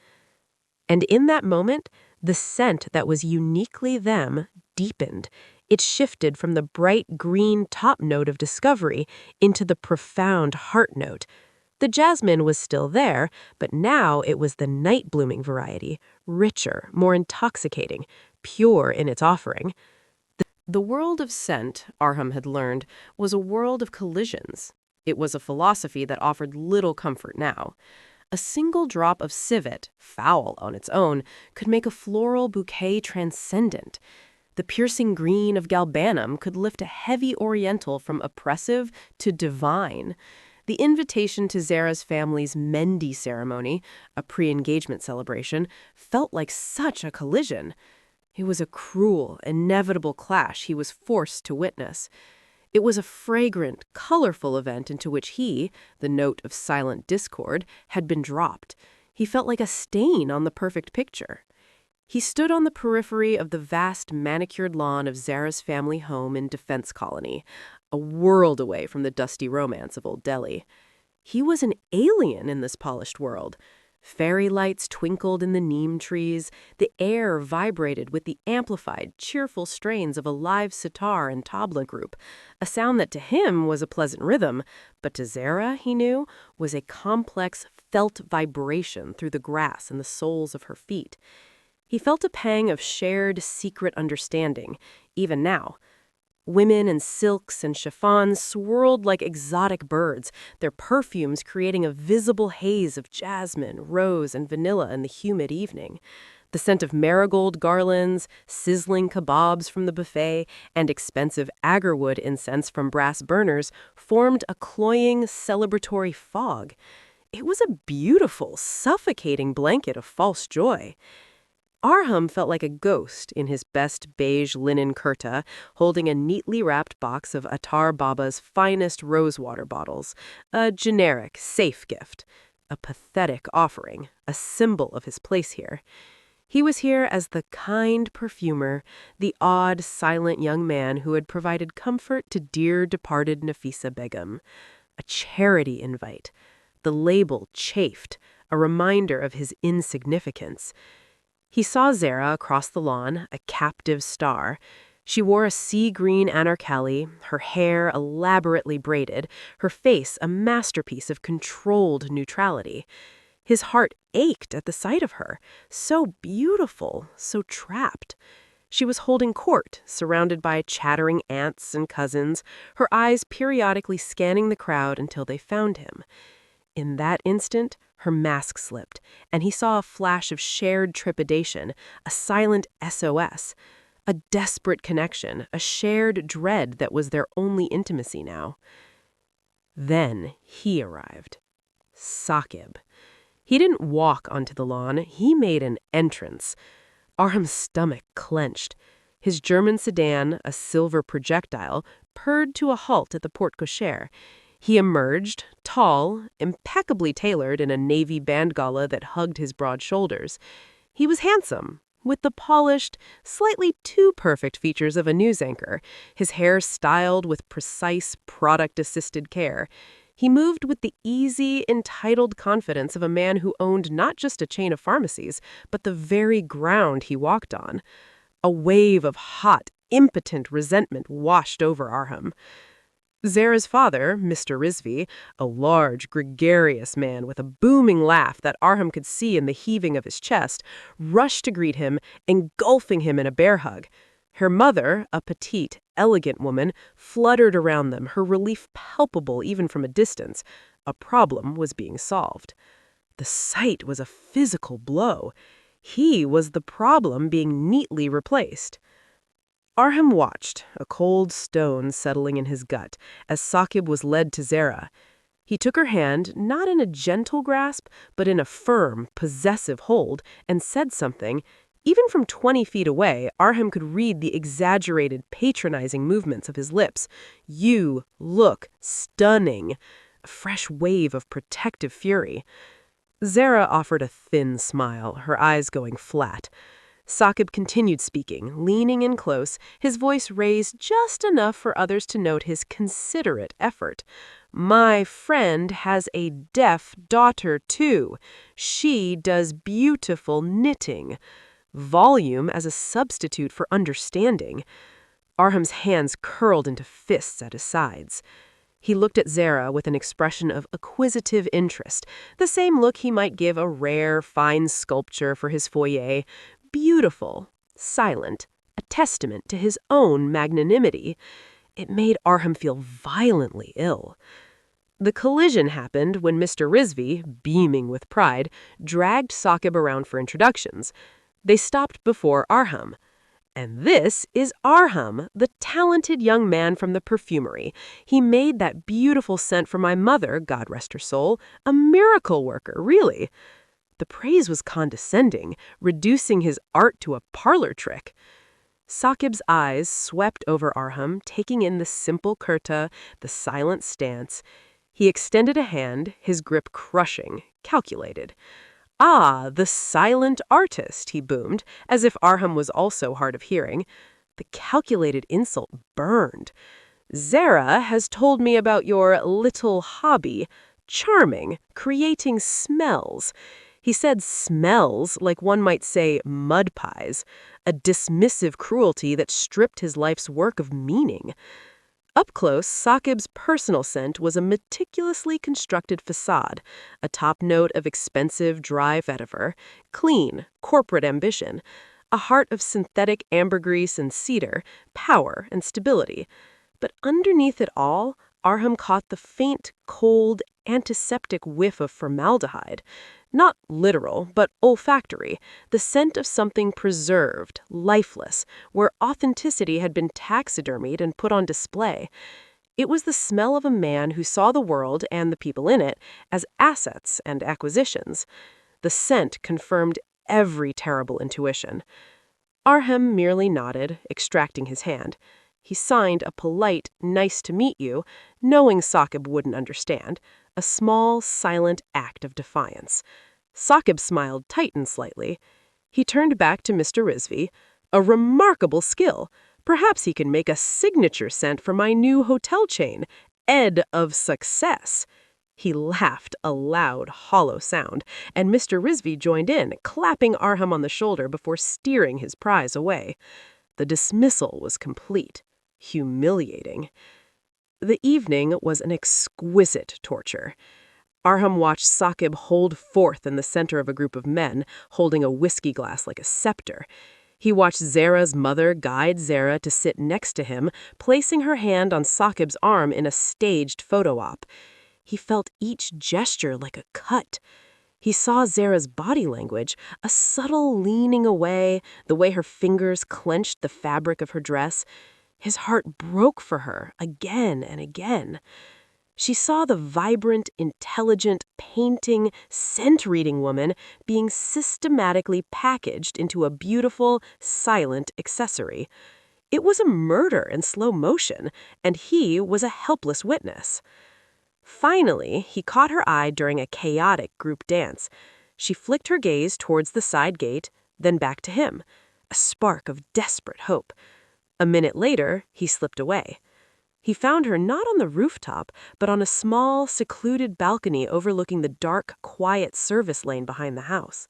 And in that moment, the scent that was uniquely them deepened. It shifted from the bright green top note of discovery into the profound heart note. The jasmine was still there, but now it was the night-blooming variety, richer, more intoxicating, pure in its offering. The world of scent, Arham had learned, was a world of collisions. It was a philosophy that offered little comfort now. A single drop of civet, foul on its own, could make a floral bouquet transcendent. The piercing green of galbanum could lift a heavy oriental from oppressive to divine. The invitation to Zara's family's Mendi ceremony, a pre-engagement celebration, felt like such a collision. It was a cruel, inevitable clash he was forced to witness. It was a fragrant, colorful event into which he, the note of silent discord, had been dropped. He felt like a stain on the perfect picture. He stood on the periphery of the vast manicured lawn of Zara's family home in Defense Colony, a world away from the dusty romance of Old Delhi. He was an alien in this polished world. Fairy lights twinkled in the neem trees, the air vibrated with the amplified, cheerful strains of a live sitar and tabla group, a sound that to him was a pleasant rhythm, but to Zara, he knew, was a complex, felt vibration through the grass and the soles of her feet. He felt a pang of shared, secret understanding, even now. Women in silks and chiffons swirled like exotic birds, their perfumes creating a visible haze of jasmine, rose, and vanilla in the humid evening. The scent of marigold garlands, sizzling kebabs from the buffet, and expensive agarwood incense from brass burners formed a cloying, celebratory fog. It was a beautiful, suffocating blanket of false joy. Arham felt like a ghost in his best beige linen kurta, holding a neatly wrapped box of Attar Baba's finest rosewater bottles, a generic, safe gift, a pathetic offering, a symbol of his place here. He was here as the kind perfumer, the odd, silent young man who had provided comfort to dear departed Nafisa Begum. A charity invite. The label chafed, a reminder of his insignificance. He saw Zara across the lawn, a captive star. She wore a sea-green anarkali, her hair elaborately braided, her face a masterpiece of controlled neutrality. His heart ached at the sight of her, so beautiful, so trapped. She was holding court, surrounded by chattering aunts and cousins, her eyes periodically scanning the crowd until they found him. In that instant, her mask slipped, and he saw a flash of shared trepidation, a silent SOS, a desperate connection, a shared dread that was their only intimacy now. Then he arrived. Saqib. He didn't walk onto the lawn, he made an entrance. Arham's stomach clenched. His German sedan, a silver projectile, purred to a halt at the porte cochere. He emerged, tall, impeccably tailored in a navy band gala that hugged his broad shoulders. He was handsome, with the polished, slightly too perfect features of a news anchor, his hair styled with precise, product-assisted care. He moved with the easy, entitled confidence of a man who owned not just a chain of pharmacies, but the very ground he walked on. A wave of hot, impotent resentment washed over Arham. Zara's father, Mr. Rizvi, a large, gregarious man with a booming laugh that Arham could see in the heaving of his chest, rushed to greet him, engulfing him in a bear hug. Her mother, a petite, elegant woman, fluttered around them, her relief palpable even from a distance. A problem was being solved. The sight was a physical blow. He was the problem being neatly replaced. Arham watched, a cold stone settling in his gut, as Saqib was led to Zara. He took her hand, not in a gentle grasp, but in a firm, possessive hold, and said something. Even from 20 feet away, Arham could read the exaggerated, patronizing movements of his lips. "You look stunning." A fresh wave of protective fury. Zara offered a thin smile, her eyes going flat. Saqib continued speaking, leaning in close, his voice raised just enough for others to note his considerate effort. "My friend has a deaf daughter, too. She does beautiful knitting." Volume as a substitute for understanding. Arham's hands curled into fists at his sides. He looked at Zara with an expression of acquisitive interest, the same look he might give a rare, fine sculpture for his foyer. Beautiful, silent, a testament to his own magnanimity. It made Arham feel violently ill. The collision happened when Mr. Rizvi, beaming with pride, dragged Saqib around for introductions. They stopped before Arham. "And this is Arham, the talented young man from the perfumery. He made that beautiful scent for my mother, God rest her soul. A miracle worker, really." The praise was condescending, reducing his art to a parlor trick. Saqib's eyes swept over Arham, taking in the simple kurta, the silent stance. He extended a hand, his grip crushing, calculated. "Ah, the silent artist," he boomed, as if Arham was also hard of hearing. The calculated insult burned. "Zara has told me about your little hobby. Charming, creating smells." He said smells like one might say mud pies, a dismissive cruelty that stripped his life's work of meaning. Up close, Saqib's personal scent was a meticulously constructed facade, a top note of expensive, dry vetiver, clean, corporate ambition, a heart of synthetic ambergris and cedar, power and stability. But underneath it all, Arham caught the faint, cold, antiseptic whiff of formaldehyde. Not literal, but olfactory, the scent of something preserved, lifeless, where authenticity had been taxidermied and put on display. It was the smell of a man who saw the world and the people in it as assets and acquisitions. The scent confirmed every terrible intuition. Arham merely nodded, extracting his hand. He signed a polite, "nice to meet you," knowing Saqib wouldn't understand, a small, silent act of defiance. Saqib smiled tightened slightly. He turned back to Mr. Risby. A remarkable skill. Perhaps he can make a signature scent for my new hotel chain, Ed of Success. He laughed a loud, hollow sound, and Mr. Risby joined in, clapping Arham on the shoulder before steering his prize away. The dismissal was complete. Humiliating. The evening was an exquisite torture. Arham watched Saqib hold forth in the center of a group of men, holding a whiskey glass like a scepter. He watched Zara's mother guide Zara to sit next to him, placing her hand on Saqib's arm in a staged photo op. He felt each gesture like a cut. He saw Zara's body language, a subtle leaning away, the way her fingers clenched the fabric of her dress. His heart broke for her again and again. She saw the vibrant, intelligent, painting, scent-reading woman being systematically packaged into a beautiful, silent accessory. It was a murder in slow motion, and he was a helpless witness. Finally, he caught her eye during a chaotic group dance. She flicked her gaze towards the side gate, then back to him, a spark of desperate hope. A minute later, he slipped away. He found her not on the rooftop, but on a small, secluded balcony overlooking the dark, quiet service lane behind the house.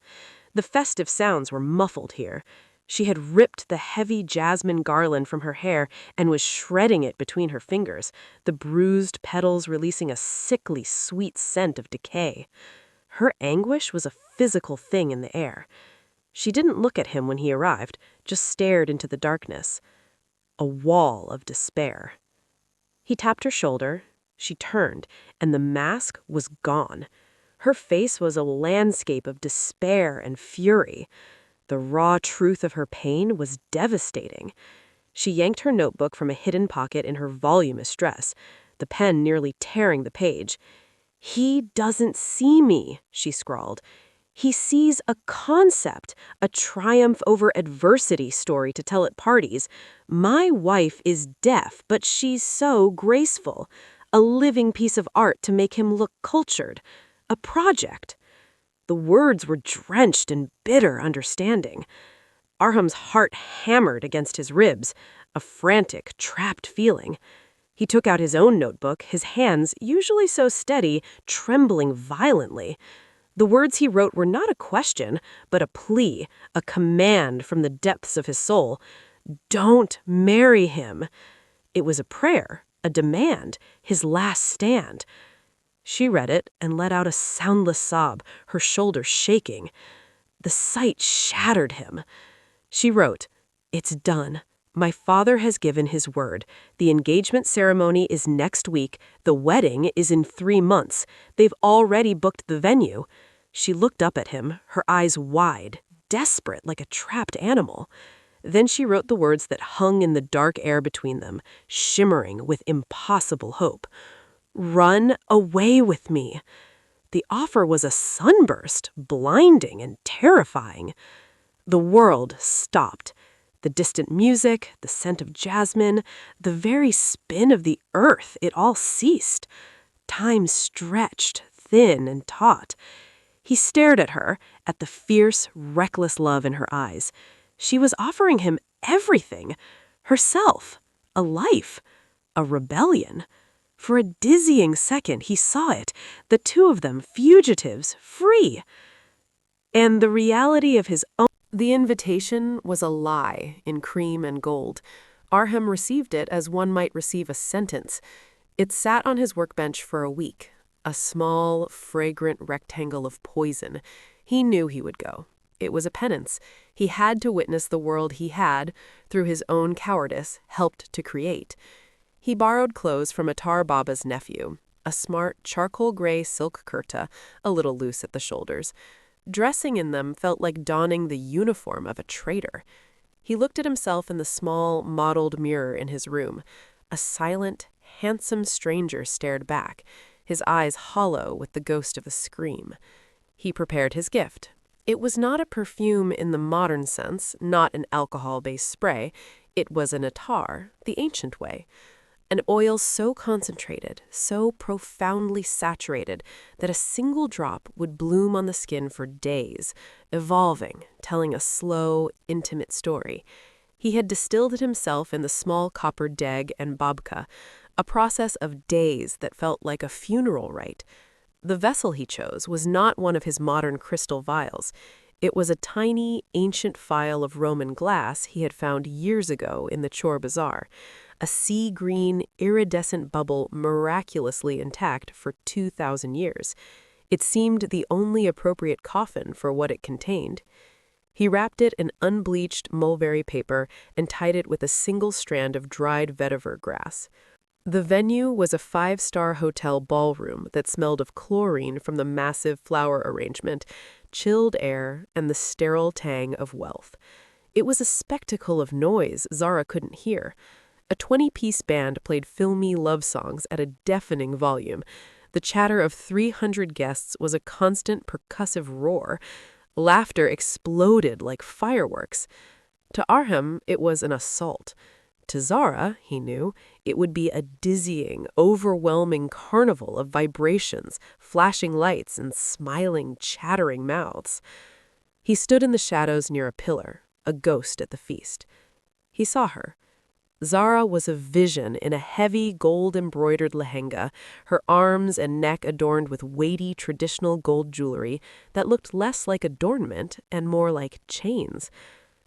The festive sounds were muffled here. She had ripped the heavy jasmine garland from her hair and was shredding it between her fingers, the bruised petals releasing a sickly, sweet scent of decay. Her anguish was a physical thing in the air. She didn't look at him when he arrived, just stared into the darkness. A wall of despair. He tapped her shoulder. She turned, and the mask was gone. Her face was a landscape of despair and fury. The raw truth of her pain was devastating. She yanked her notebook from a hidden pocket in her voluminous dress, the pen nearly tearing the page. "He doesn't see me," she scrawled. "He sees a concept, a triumph over adversity story to tell at parties. My wife is deaf, but she's so graceful. A living piece of art to make him look cultured. A project." The words were drenched in bitter understanding. Arham's heart hammered against his ribs, a frantic, trapped feeling. He took out his own notebook, his hands, usually so steady, trembling violently. The words he wrote were not a question, but a plea, a command from the depths of his soul. Don't marry him. It was a prayer, a demand, his last stand. She read it and let out a soundless sob, her shoulders shaking. The sight shattered him. She wrote, "It's done. My father has given his word. The engagement ceremony is next week. The wedding is in 3 months. They've already booked the venue." She looked up at him, her eyes wide, desperate like a trapped animal. Then she wrote the words that hung in the dark air between them, shimmering with impossible hope. "Run away with me." The offer was a sunburst, blinding and terrifying. The world stopped. The distant music, the scent of jasmine, the very spin of the earth, it all ceased. Time stretched, thin and taut. He stared at her, at the fierce, reckless love in her eyes. She was offering him everything. Herself, a life, a rebellion. For a dizzying second, he saw it, the two of them, fugitives, free. And the reality of his own. The invitation was a lie in cream and gold. Arham received it as one might receive a sentence. It sat on his workbench for a week, a small, fragrant rectangle of poison. He knew he would go. It was a penance. He had to witness the world he had, through his own cowardice, helped to create. He borrowed clothes from Attar Baba's nephew, a smart charcoal-gray silk kurta, a little loose at the shoulders. Dressing in them felt like donning the uniform of a traitor. He looked at himself in the small, mottled mirror in his room. A silent, handsome stranger stared back, his eyes hollow with the ghost of a scream. He prepared his gift. It was not a perfume in the modern sense, not an alcohol-based spray. It was an attar, the ancient way. an oil so concentrated, so profoundly saturated, that a single drop would bloom on the skin for days, evolving, telling a slow, intimate story. He had distilled it himself in the small copper deg and babka, a process of days that felt like a funeral rite. The vessel he chose was not one of his modern crystal vials. It was a tiny, ancient phial of Roman glass he had found years ago in the Chor Bazaar, a sea-green, iridescent bubble miraculously intact for 2,000 years. It seemed the only appropriate coffin for what it contained. He wrapped it in unbleached mulberry paper and tied it with a single strand of dried vetiver grass. The venue was a 5-star hotel ballroom that smelled of chlorine from the massive flower arrangement, chilled air, and the sterile tang of wealth. It was a spectacle of noise Zara couldn't hear. A 20-piece band played filmy love songs at a deafening volume. The chatter of 300 guests was a constant percussive roar. Laughter exploded like fireworks. To Arham, it was an assault. To Zara, he knew, it would be a dizzying, overwhelming carnival of vibrations, flashing lights, and smiling, chattering mouths. He stood in the shadows near a pillar, a ghost at the feast. He saw her. Zara was a vision in a heavy gold-embroidered lehenga, her arms and neck adorned with weighty traditional gold jewelry that looked less like adornment and more like chains.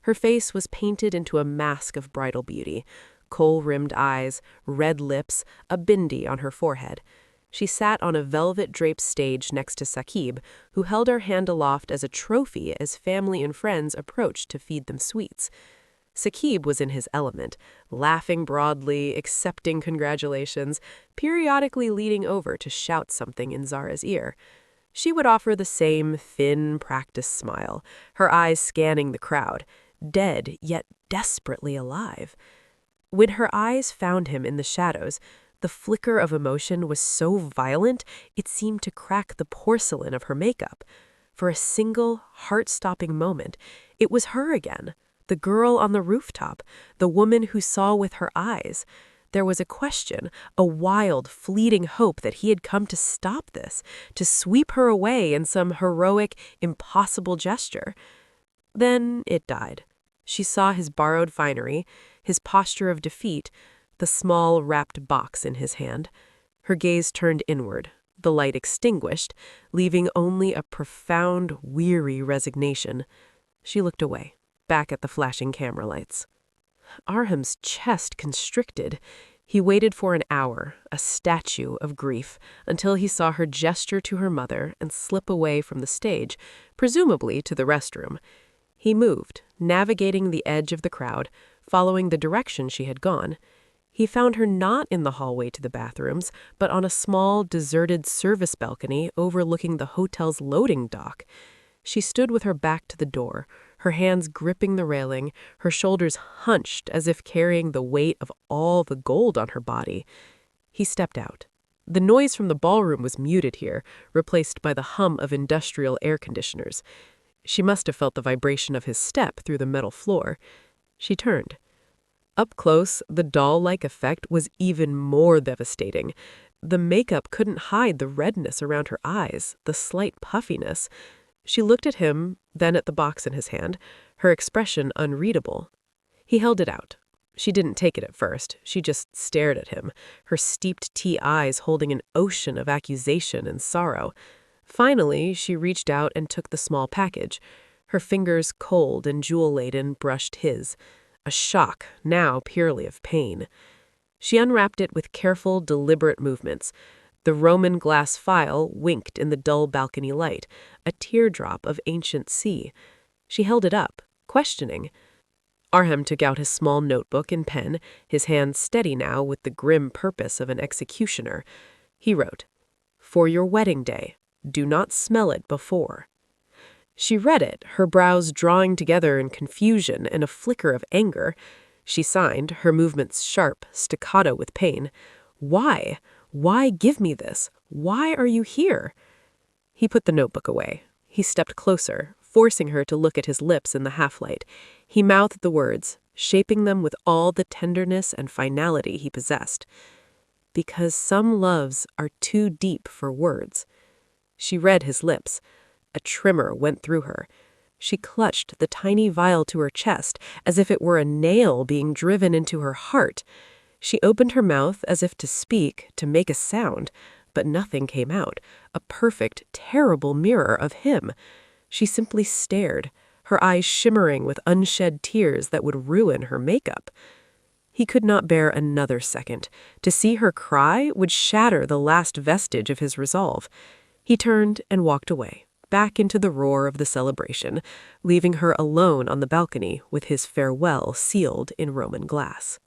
Her face was painted into a mask of bridal beauty, kohl-rimmed eyes, red lips, a bindi on her forehead. She sat on a velvet-draped stage next to Saqib, who held her hand aloft as a trophy as family and friends approached to feed them sweets. Saqib was in his element, laughing broadly, accepting congratulations, periodically leaning over to shout something in Zara's ear. She would offer the same thin, practiced smile, her eyes scanning the crowd, dead yet desperately alive. When her eyes found him in the shadows, the flicker of emotion was so violent it seemed to crack the porcelain of her makeup. For a single, heart-stopping moment, it was her again. The girl on the rooftop, the woman who saw with her eyes. There was a question, a wild, fleeting hope that he had come to stop this, to sweep her away in some heroic, impossible gesture. Then it died. She saw his borrowed finery, his posture of defeat, the small, wrapped box in his hand. Her gaze turned inward, the light extinguished, leaving only a profound, weary resignation. She looked away, back at the flashing camera lights. Arham's chest constricted. He waited for an hour, a statue of grief, until he saw her gesture to her mother and slip away from the stage, presumably to the restroom. He moved, navigating the edge of the crowd, following the direction she had gone. He found her not in the hallway to the bathrooms, but on a small, deserted service balcony overlooking the hotel's loading dock. She stood with her back to the door, her hands gripping the railing, her shoulders hunched as if carrying the weight of all the gold on her body. He stepped out. The noise from the ballroom was muted here, replaced by the hum of industrial air conditioners. She must have felt the vibration of his step through the metal floor. She turned. Up close, the doll-like effect was even more devastating. The makeup couldn't hide the redness around her eyes, the slight puffiness. She looked at him, then at the box in his hand, her expression unreadable. He held it out. She didn't take it at first. She just stared at him, her steeped tea eyes holding an ocean of accusation and sorrow. Finally, she reached out and took the small package. Her fingers, cold and jewel-laden, brushed his. A shock, now purely of pain. She unwrapped it with careful, deliberate movements. The Roman glass phial winked in the dull balcony light, a teardrop of ancient sea. She held it up, questioning. Arham took out his small notebook and pen, his hand steady now with the grim purpose of an executioner. He wrote, "For your wedding day, do not smell it before." She read it, her brows drawing together in confusion and a flicker of anger. She signed, her movements sharp, staccato with pain. "Why? Why give me this? Why are you here?" He put the notebook away. He stepped closer, forcing her to look at his lips in the half-light. He mouthed the words, shaping them with all the tenderness and finality he possessed. because some loves are too deep for words. She read his lips. A tremor went through her. She clutched the tiny vial to her chest as if it were a nail being driven into her heart. She opened her mouth as if to speak, to make a sound, but nothing came out, a perfect, terrible mirror of him. She simply stared, her eyes shimmering with unshed tears that would ruin her makeup. He could not bear another second. To see her cry would shatter the last vestige of his resolve. He turned and walked away, back into the roar of the celebration, leaving her alone on the balcony with his farewell sealed in Roman glass.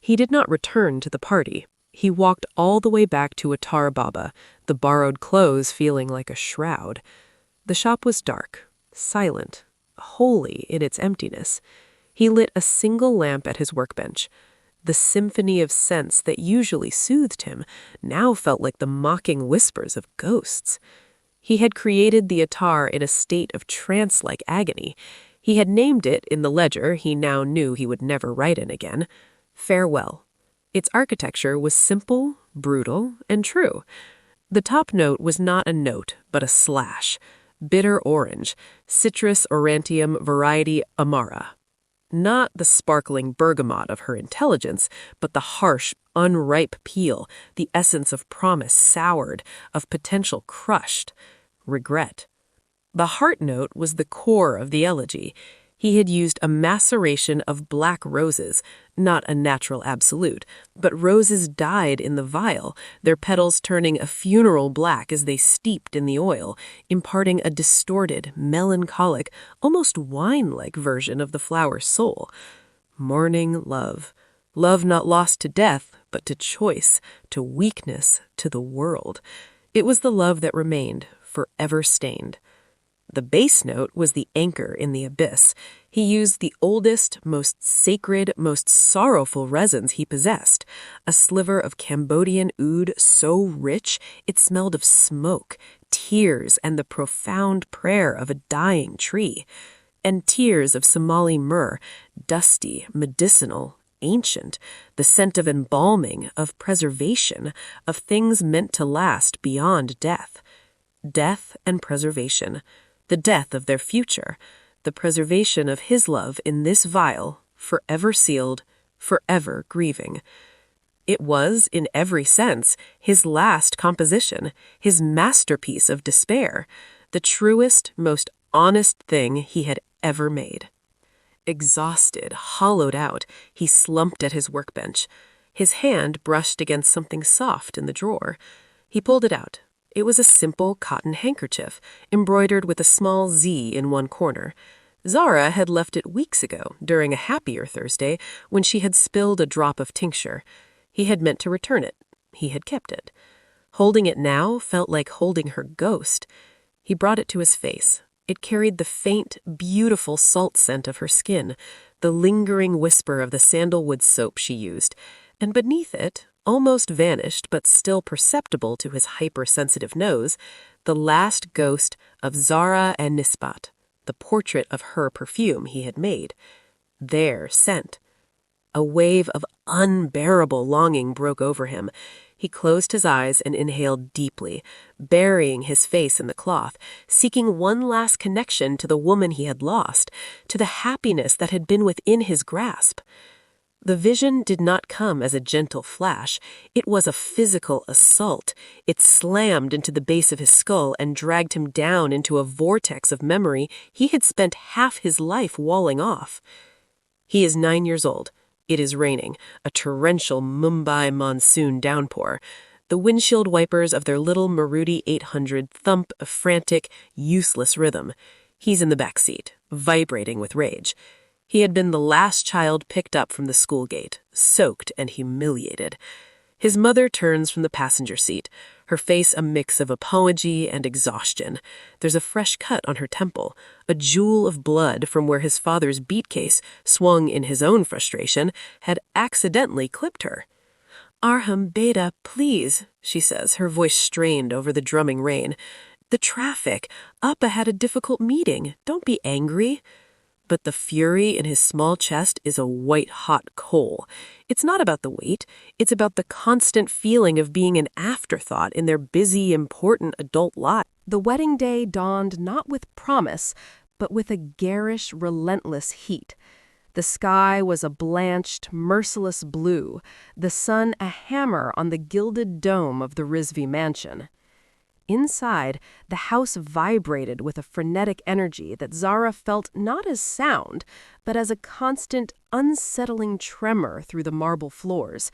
He did not return to the party. He walked all the way back to Attar Baba, the borrowed clothes feeling like a shroud. The shop was dark, silent, holy in its emptiness. He lit a single lamp at his workbench. The symphony of scents that usually soothed him now felt like the mocking whispers of ghosts. He had created the attar in a state of trance-like agony. He had named it in the ledger he now knew he would never write in again, Farewell. Its architecture was simple, brutal, and true. The top note was not a note, but a slash. Bitter orange, Citrus aurantium variety amara. Not the sparkling bergamot of her intelligence, but the harsh, unripe peel, the essence of promise soured, of potential crushed. Regret. The heart note was the core of the elegy. He had used a maceration of black roses, not a natural absolute, but roses dyed in the vial, their petals turning a funeral black as they steeped in the oil, imparting a distorted, melancholic, almost wine-like version of the flower's soul. Mourning love. Love not lost to death, but to choice, to weakness, to the world. It was the love that remained, forever stained. The bass note was the anchor in the abyss. He used the oldest, most sacred, most sorrowful resins he possessed, a sliver of Cambodian oud so rich it smelled of smoke, tears, and the profound prayer of a dying tree, and tears of Somali myrrh, dusty, medicinal, ancient, the scent of embalming, of preservation, of things meant to last beyond death. Death and preservation. The death of their future, the preservation of his love in this vial, forever sealed, forever grieving. It was, in every sense, his last composition, his masterpiece of despair, the truest, most honest thing he had ever made. Exhausted, hollowed out, he slumped at his workbench. His hand brushed against something soft in the drawer. He pulled it out. It was a simple cotton handkerchief, embroidered with a small Z in one corner. Zara had left it weeks ago, during a happier Thursday, when she had spilled a drop of tincture. He had meant to return it. He had kept it. Holding it now felt like holding her ghost. He brought it to his face. It carried the faint, beautiful salt scent of her skin, the lingering whisper of the sandalwood soap she used, and beneath it, almost vanished but still perceptible to his hypersensitive nose, the last ghost of Zara and Nisbat, the portrait of her perfume he had made. Their scent. A wave of unbearable longing broke over him. He closed his eyes and inhaled deeply, burying his face in the cloth, seeking one last connection to the woman he had lost, to the happiness that had been within his grasp. The vision did not come as a gentle flash. It was a physical assault. It slammed into the base of his skull and dragged him down into a vortex of memory he had spent half his life walling off. He is 9 years old. It is raining, a torrential Mumbai monsoon downpour. The windshield wipers of their little Maruti 800 thump a frantic, useless rhythm. He's in the back seat, vibrating with rage. He had been the last child picked up from the school gate, soaked and humiliated. His mother turns from the passenger seat, her face a mix of apology and exhaustion. There's a fresh cut on her temple, a jewel of blood from where his father's beatcase, swung in his own frustration, had accidentally clipped her. "Arham, Beta, please," she says, her voice strained over the drumming rain. "The traffic. Appa had a difficult meeting. Don't be angry." but the fury in his small chest is a white-hot coal. It's not about the weight, it's about the constant feeling of being an afterthought in their busy, important adult life. The wedding day dawned not with promise, but with a garish, relentless heat. The sky was a blanched, merciless blue, the sun a hammer on the gilded dome of the Rizvi mansion. Inside, the house vibrated with a frenetic energy that Zara felt not as sound, but as a constant, unsettling tremor through the marble floors,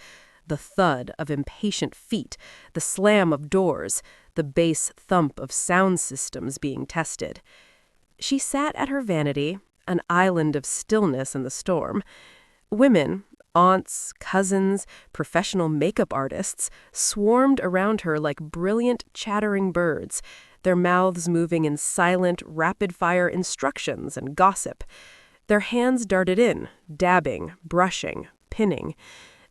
the thud of impatient feet, the slam of doors, the bass thump of sound systems being tested. She sat at her vanity, an island of stillness in the storm. Women, aunts, cousins, professional makeup artists, swarmed around her like brilliant, chattering birds, their mouths moving in silent, rapid-fire instructions and gossip. Their hands darted in, dabbing, brushing, pinning.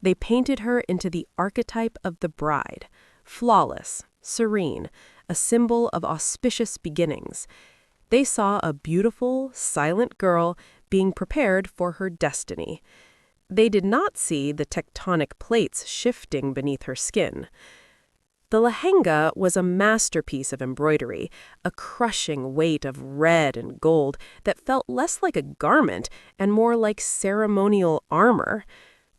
They painted her into the archetype of the bride, flawless, serene, a symbol of auspicious beginnings. They saw a beautiful, silent girl being prepared for her destiny. They did not see the tectonic plates shifting beneath her skin. The lehenga was a masterpiece of embroidery, a crushing weight of red and gold that felt less like a garment and more like ceremonial armor.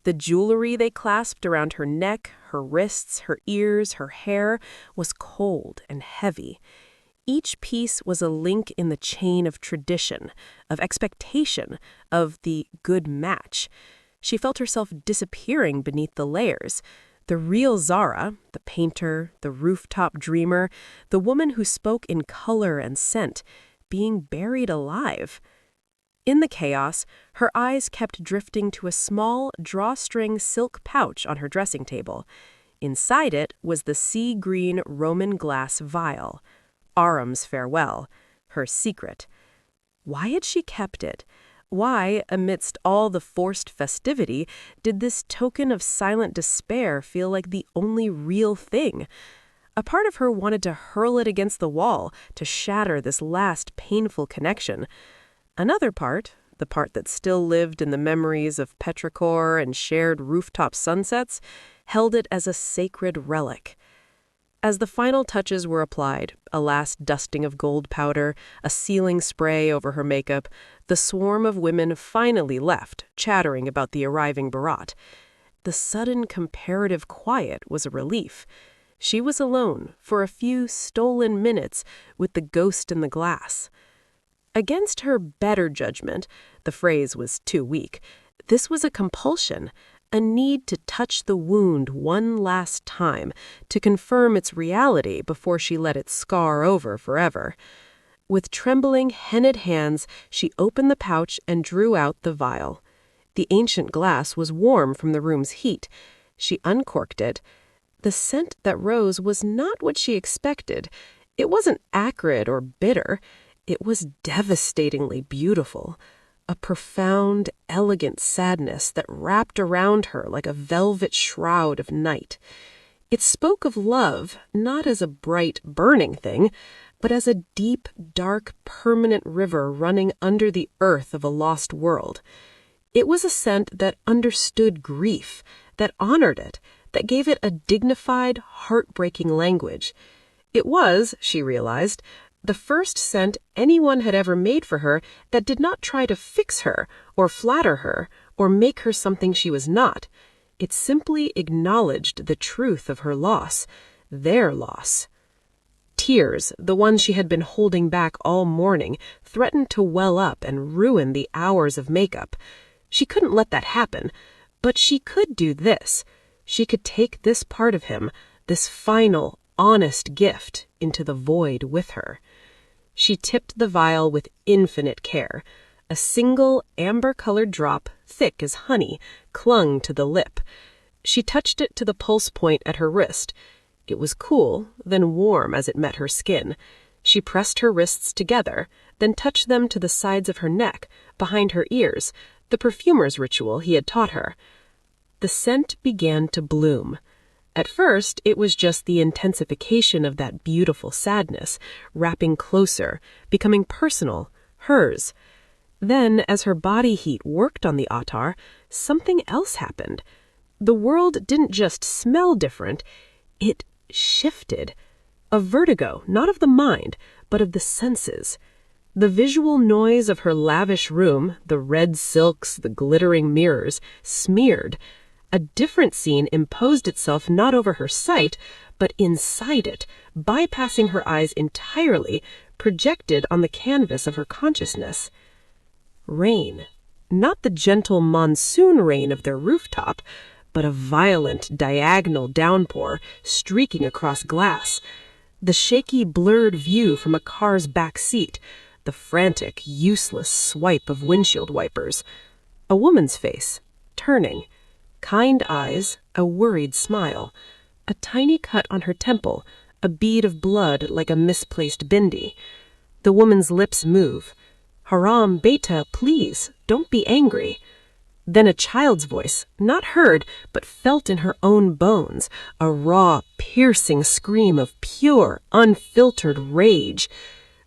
The jewelry they clasped around her neck, her wrists, her ears, her hair was cold and heavy. Each piece was a link in the chain of tradition, of expectation, of the good match. She felt herself disappearing beneath the layers. The real Zara, the painter, the rooftop dreamer, the woman who spoke in color and scent, being buried alive. In the chaos, her eyes kept drifting to a small, drawstring silk pouch on her dressing table. Inside it was the sea-green Roman glass vial. Aram's farewell, her secret. Why had she kept it? Why, amidst all the forced festivity, did this token of silent despair feel like the only real thing? A part of her wanted to hurl it against the wall, to shatter this last painful connection. Another part, the part that still lived in the memories of petrichor and shared rooftop sunsets, held it as a sacred relic. As the final touches were applied, a last dusting of gold powder, a sealing spray over her makeup, the swarm of women finally left, chattering about the arriving barat. The sudden comparative quiet was a relief. She was alone, for a few stolen minutes, with the ghost in the glass. Against her better judgment, the phrase was too weak, this was a compulsion, a need to touch the wound one last time, to confirm its reality before she let it scar over forever. With trembling, henna'd hands, she opened the pouch and drew out the vial. The ancient glass was warm from the room's heat. She uncorked it. The scent that rose was not what she expected. It wasn't acrid or bitter. It was devastatingly beautiful. A profound, elegant sadness that wrapped around her like a velvet shroud of night. It spoke of love, not as a bright, burning thing, but as a deep, dark, permanent river running under the earth of a lost world. It was a scent that understood grief, that honored it, that gave it a dignified, heartbreaking language. It was, she realized, the first scent anyone had ever made for her that did not try to fix her, or flatter her, or make her something she was not. It simply acknowledged the truth of her loss, their loss. Tears, the ones she had been holding back all morning, threatened to well up and ruin the hours of makeup. She couldn't let that happen, but she could do this. She could take this part of him, this final, honest gift, into the void with her. She tipped the vial with infinite care. A single amber-colored drop, thick as honey, clung to the lip. She touched it to the pulse point at her wrist. It was cool, then warm as it met her skin. She pressed her wrists together, then touched them to the sides of her neck, behind her ears, the perfumer's ritual he had taught her. The scent began to bloom. At first, it was just the intensification of that beautiful sadness, wrapping closer, becoming personal, hers. Then, as her body heat worked on the attar, something else happened. The world didn't just smell different, it shifted. A vertigo, not of the mind, but of the senses. The visual noise of her lavish room, the red silks, the glittering mirrors, smeared. A different scene imposed itself not over her sight, but inside it, bypassing her eyes entirely, projected on the canvas of her consciousness. Rain. Not the gentle monsoon rain of their rooftop, but a violent, diagonal downpour streaking across glass. The shaky, blurred view from a car's back seat, the frantic, useless swipe of windshield wipers. A woman's face, turning. Kind eyes, a worried smile. A tiny cut on her temple, a bead of blood like a misplaced bindi. The woman's lips move. Haram, beta, please, don't be angry. Then a child's voice, not heard, but felt in her own bones, a raw, piercing scream of pure, unfiltered rage.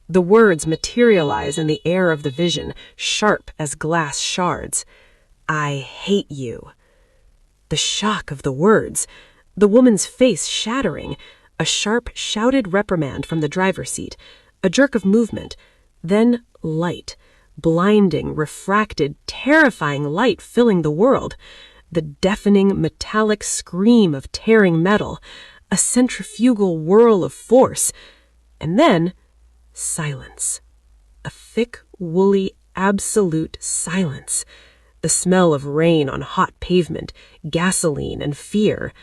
The words materialize in the air of the vision, sharp as glass shards. I hate you. The shock of the words, the woman's face shattering, a sharp, shouted reprimand from the driver's seat, a jerk of movement, then light, blinding, refracted, terrifying light filling the world, the deafening, metallic scream of tearing metal, a centrifugal whirl of force, and then silence. A thick, woolly, absolute silence. The smell of rain on hot pavement, gasoline and fear.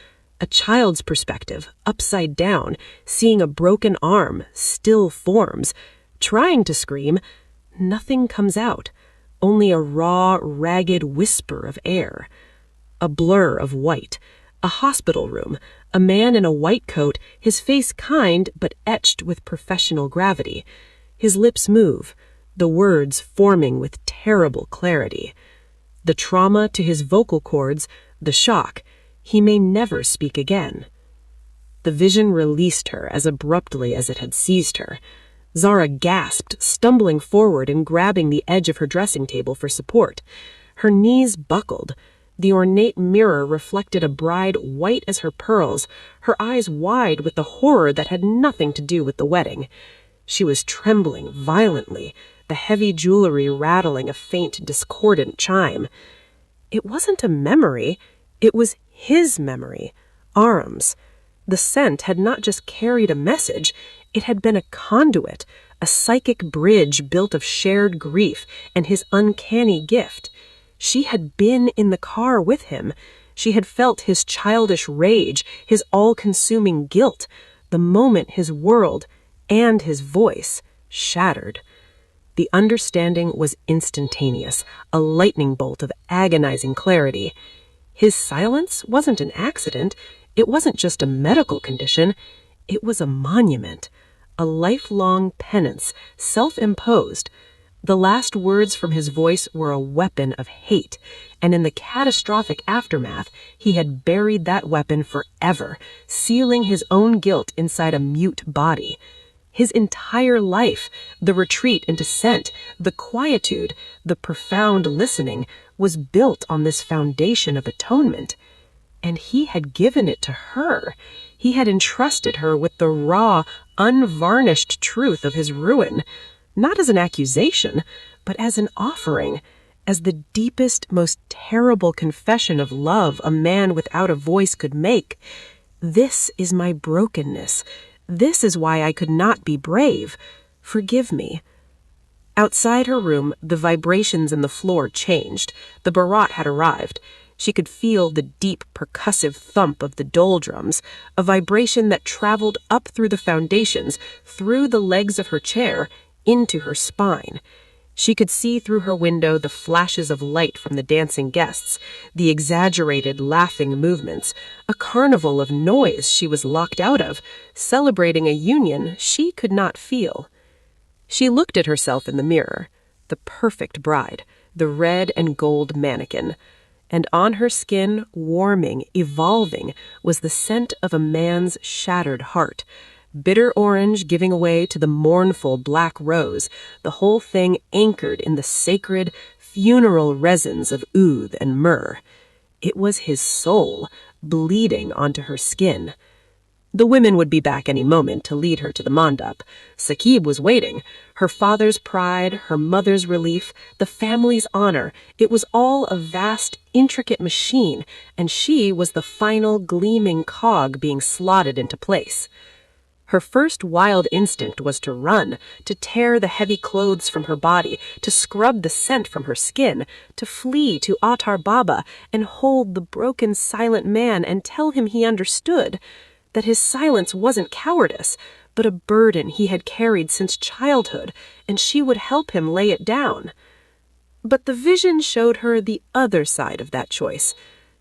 A child's perspective, upside down, seeing a broken arm, still forms. Trying to scream, nothing comes out. Only a raw, ragged whisper of air. A blur of white. A hospital room. A man in a white coat, his face kind but etched with professional gravity. His lips move, the words forming with terrible clarity. The trauma to his vocal cords, the shock, he may never speak again. The vision released her as abruptly as it had seized her. Zara gasped, stumbling forward and grabbing the edge of her dressing table for support. Her knees buckled. The ornate mirror reflected a bride white as her pearls, her eyes wide with the horror that had nothing to do with the wedding. She was trembling violently, the heavy jewelry rattling a faint, discordant chime. It wasn't a memory, it was his memory, Aram's. The scent had not just carried a message, it had been a conduit, a psychic bridge built of shared grief and his uncanny gift. She had been in the car with him. She had felt his childish rage, his all-consuming guilt, the moment his world and his voice shattered. The understanding was instantaneous, a lightning bolt of agonizing clarity. His silence wasn't an accident. It wasn't just a medical condition. It was a monument, a lifelong penance, self-imposed. The last words from his voice were a weapon of hate, and in the catastrophic aftermath, he had buried that weapon forever, sealing his own guilt inside a mute body. His entire life, the retreat into scent, the quietude, the profound listening, was built on this foundation of atonement. And he had given it to her. He had entrusted her with the raw, unvarnished truth of his ruin. Not as an accusation, but as an offering, as the deepest, most terrible confession of love a man without a voice could make. This is my brokenness. This is why I could not be brave. Forgive me. Outside her room, the vibrations in the floor changed. The barat had arrived. She could feel the deep, percussive thump of the doldrums, a vibration that traveled up through the foundations, through the legs of her chair, into her spine. She could see through her window the flashes of light from the dancing guests, the exaggerated, laughing movements, a carnival of noise she was locked out of, celebrating a union she could not feel. She looked at herself in the mirror, the perfect bride, the red and gold mannequin, and on her skin, warming, evolving, was the scent of a man's shattered heart, bitter orange giving way to the mournful black rose, the whole thing anchored in the sacred, funeral resins of oud and myrrh. It was his soul, bleeding onto her skin. The women would be back any moment to lead her to the mandap. Saqib was waiting. Her father's pride, her mother's relief, the family's honor. It was all a vast, intricate machine, and she was the final gleaming cog being slotted into place. Her first wild instinct was to run, to tear the heavy clothes from her body, to scrub the scent from her skin, to flee to Atar Baba and hold the broken, silent man and tell him he understood, that his silence wasn't cowardice, but a burden he had carried since childhood, and she would help him lay it down. But the vision showed her the other side of that choice.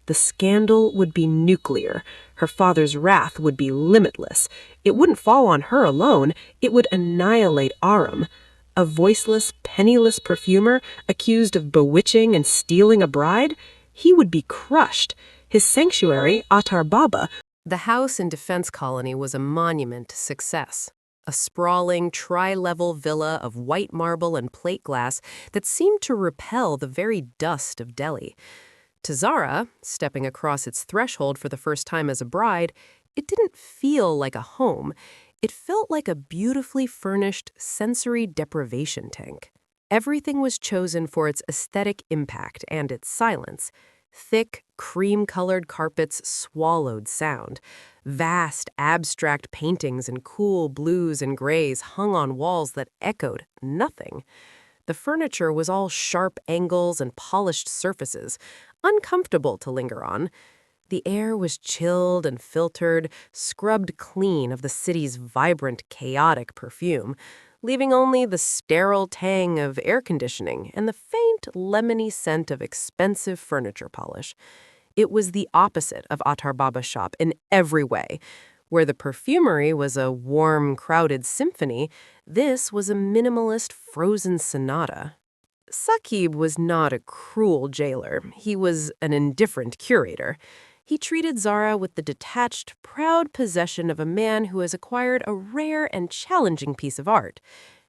The scandal would be nuclear. Her father's wrath would be limitless. It wouldn't fall on her alone. It would annihilate Aram. A voiceless, penniless perfumer accused of bewitching and stealing a bride? He would be crushed. His sanctuary, Atar Baba. The house in Defense Colony was a monument to success. A sprawling, tri-level villa of white marble and plate glass that seemed to repel the very dust of Delhi. To Zara, stepping across its threshold for the first time as a bride, it didn't feel like a home. It felt like a beautifully furnished sensory deprivation tank. Everything was chosen for its aesthetic impact and its silence. Thick, cream-colored carpets swallowed sound. Vast, abstract paintings in cool blues and grays hung on walls that echoed nothing. The furniture was all sharp angles and polished surfaces, uncomfortable to linger on. The air was chilled and filtered, scrubbed clean of the city's vibrant, chaotic perfume, leaving only the sterile tang of air conditioning and the faint, lemony scent of expensive furniture polish. It was the opposite of Atar Baba's shop in every way. Where the perfumery was a warm, crowded symphony, this was a minimalist, frozen sonata. Saqib was not a cruel jailer. He was an indifferent curator. He treated Zara with the detached, proud possession of a man who has acquired a rare and challenging piece of art.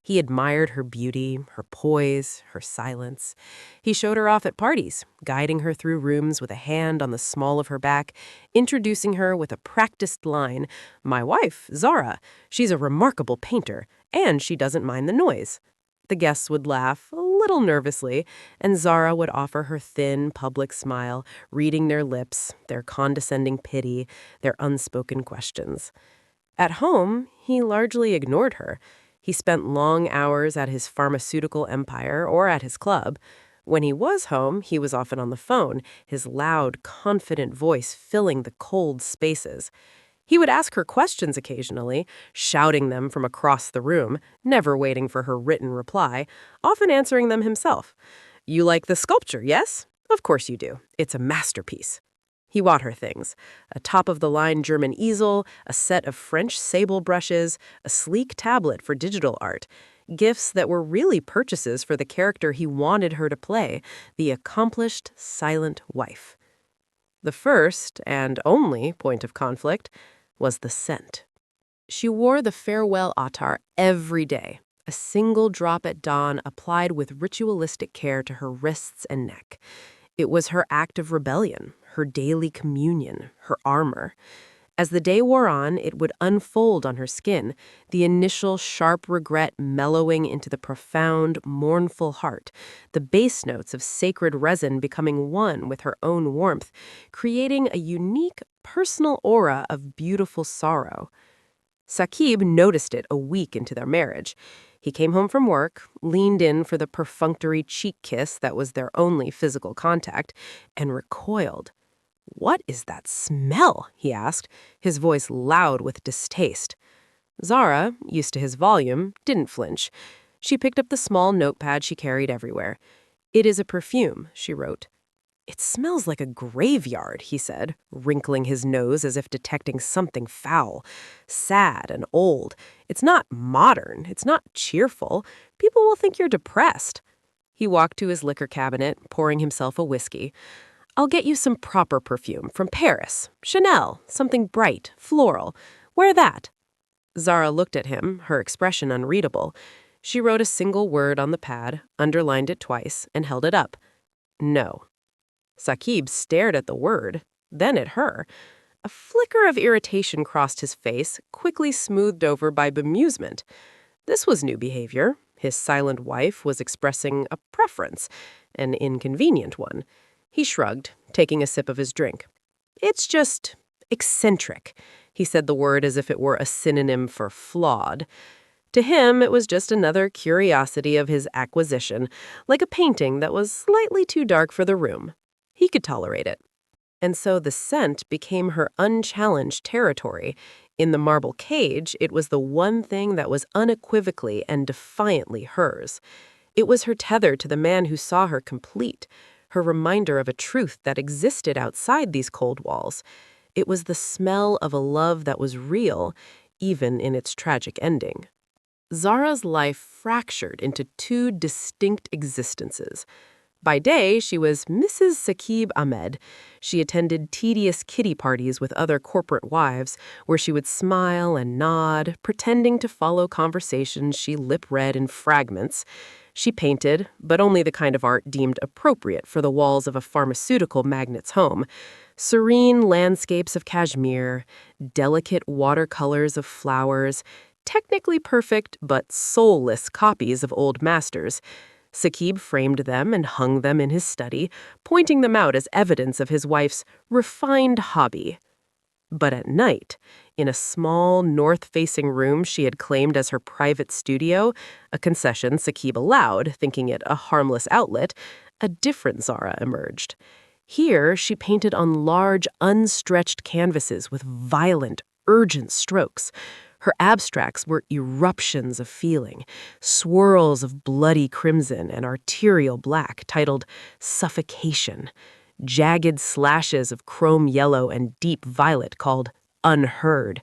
He admired her beauty, her poise, her silence. He showed her off at parties, guiding her through rooms with a hand on the small of her back, introducing her with a practiced line, "My wife, Zara. She's a remarkable painter, and she doesn't mind the noise." The guests would laugh, a little nervously, and Zara would offer her thin, public smile, reading their lips, their condescending pity, their unspoken questions. At home, he largely ignored her. He spent long hours at his pharmaceutical empire or at his club. When he was home, he was often on the phone, his loud, confident voice filling the cold spaces. He would ask her questions occasionally, shouting them from across the room, never waiting for her written reply, often answering them himself. "You like the sculpture, yes? Of course you do. It's a masterpiece." He bought her things: a top-of-the-line German easel, a set of French sable brushes, a sleek tablet for digital art, gifts that were really purchases for the character he wanted her to play, the accomplished, silent wife. The first, and only, point of conflict was the scent. She wore the farewell attar every day, a single drop at dawn applied with ritualistic care to her wrists and neck. It was her act of rebellion, her daily communion, her armor. As the day wore on, it would unfold on her skin, the initial sharp regret mellowing into the profound, mournful heart, the bass notes of sacred resin becoming one with her own warmth, creating a unique, personal aura of beautiful sorrow. Saqib noticed it a week into their marriage. He came home from work, leaned in for the perfunctory cheek kiss that was their only physical contact, and recoiled. "What is that smell?" he asked, his voice loud with distaste. Zara, used to his volume, didn't flinch. She picked up the small notepad she carried everywhere. "It is a perfume," she wrote. "It smells like a graveyard," he said, wrinkling his nose as if detecting something foul. "Sad and old. It's not modern. It's not cheerful. People will think you're depressed." He walked to his liquor cabinet, pouring himself a whiskey. "I'll get you some proper perfume from Paris. Chanel, something bright, floral. Wear that." Zara looked at him, her expression unreadable. She wrote a single word on the pad, underlined it twice, and held it up. No. Saqib stared at the word, then at her. A flicker of irritation crossed his face, quickly smoothed over by bemusement. This was new behavior. His silent wife was expressing a preference, an inconvenient one. He shrugged, taking a sip of his drink. It's just eccentric. He said the word as if it were a synonym for flawed. To him, it was just another curiosity of his acquisition, like a painting that was slightly too dark for the room. He could tolerate it. And so the scent became her unchallenged territory. In the marble cage, it was the one thing that was unequivocally and defiantly hers. It was her tether to the man who saw her complete, her reminder of a truth that existed outside these cold walls. It was the smell of a love that was real, even in its tragic ending. Zara's life fractured into two distinct existences. By day, she was Mrs. Saqib Ahmed. She attended tedious kiddie parties with other corporate wives, where she would smile and nod, pretending to follow conversations she lip-read in fragments. She painted, but only the kind of art deemed appropriate for the walls of a pharmaceutical magnate's home. Serene landscapes of Kashmir, delicate watercolors of flowers, technically perfect but soulless copies of old masters. Saqib framed them and hung them in his study, pointing them out as evidence of his wife's refined hobby. But at night, in a small, north-facing room she had claimed as her private studio, a concession Saqib allowed, thinking it a harmless outlet, a different Zara emerged. Here, she painted on large, unstretched canvases with violent, urgent strokes. Her abstracts were eruptions of feeling, swirls of bloody crimson and arterial black titled Suffocation, jagged slashes of chrome yellow and deep violet called Unheard,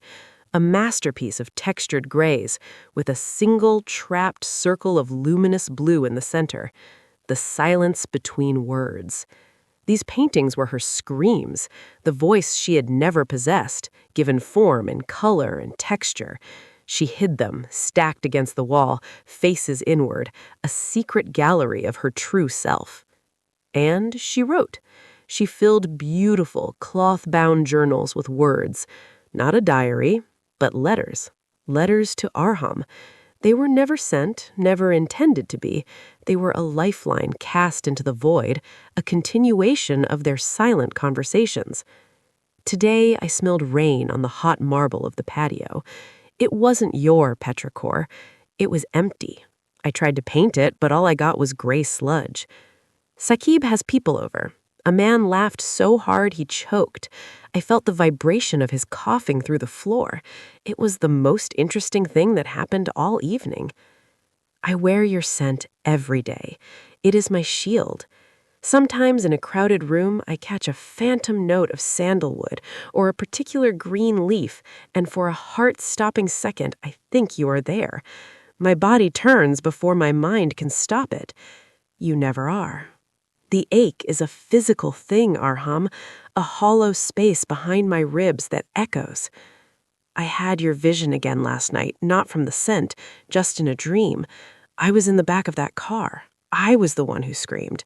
a masterpiece of textured grays with a single trapped circle of luminous blue in the center, the silence between words. These paintings were her screams, the voice she had never possessed, given form and color and texture. She hid them, stacked against the wall, faces inward, a secret gallery of her true self. And she wrote. She filled beautiful, cloth-bound journals with words. Not a diary, but letters. Letters to Arham. They were never sent, never intended to be. They were a lifeline cast into the void, a continuation of their silent conversations. Today, I smelled rain on the hot marble of the patio. It wasn't your petrichor. It was empty. I tried to paint it, but all I got was gray sludge. Saqib has people over. A man laughed so hard he choked. I felt the vibration of his coughing through the floor. It was the most interesting thing that happened all evening. I wear your scent every day. It is my shield. Sometimes in a crowded room, I catch a phantom note of sandalwood or a particular green leaf, and for a heart-stopping second, I think you are there. My body turns before my mind can stop it. You never are. The ache is a physical thing, Arham, a hollow space behind my ribs that echoes. I had your vision again last night, not from the scent, just in a dream. I was in the back of that car. I was the one who screamed.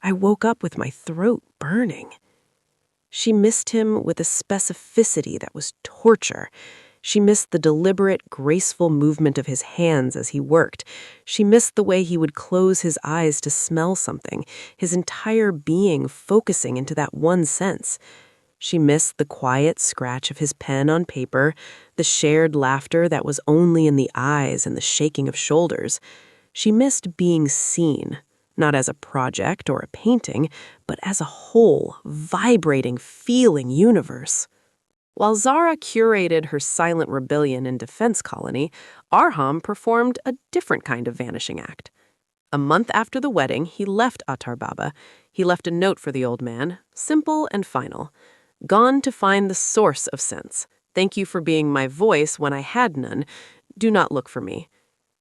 I woke up with my throat burning. She missed him with a specificity that was torture. She missed the deliberate, graceful movement of his hands as he worked. She missed the way he would close his eyes to smell something, his entire being focusing into that one sense. She missed the quiet scratch of his pen on paper, the shared laughter that was only in the eyes and the shaking of shoulders. She missed being seen, not as a project or a painting, but as a whole, vibrating, feeling universe. While Zara curated her silent rebellion and defense colony, Arham performed a different kind of vanishing act. A month after the wedding, he left Attar Baba. He left a note for the old man, simple and final. Gone to find the source of sense. Thank you for being my voice when I had none. Do not look for me.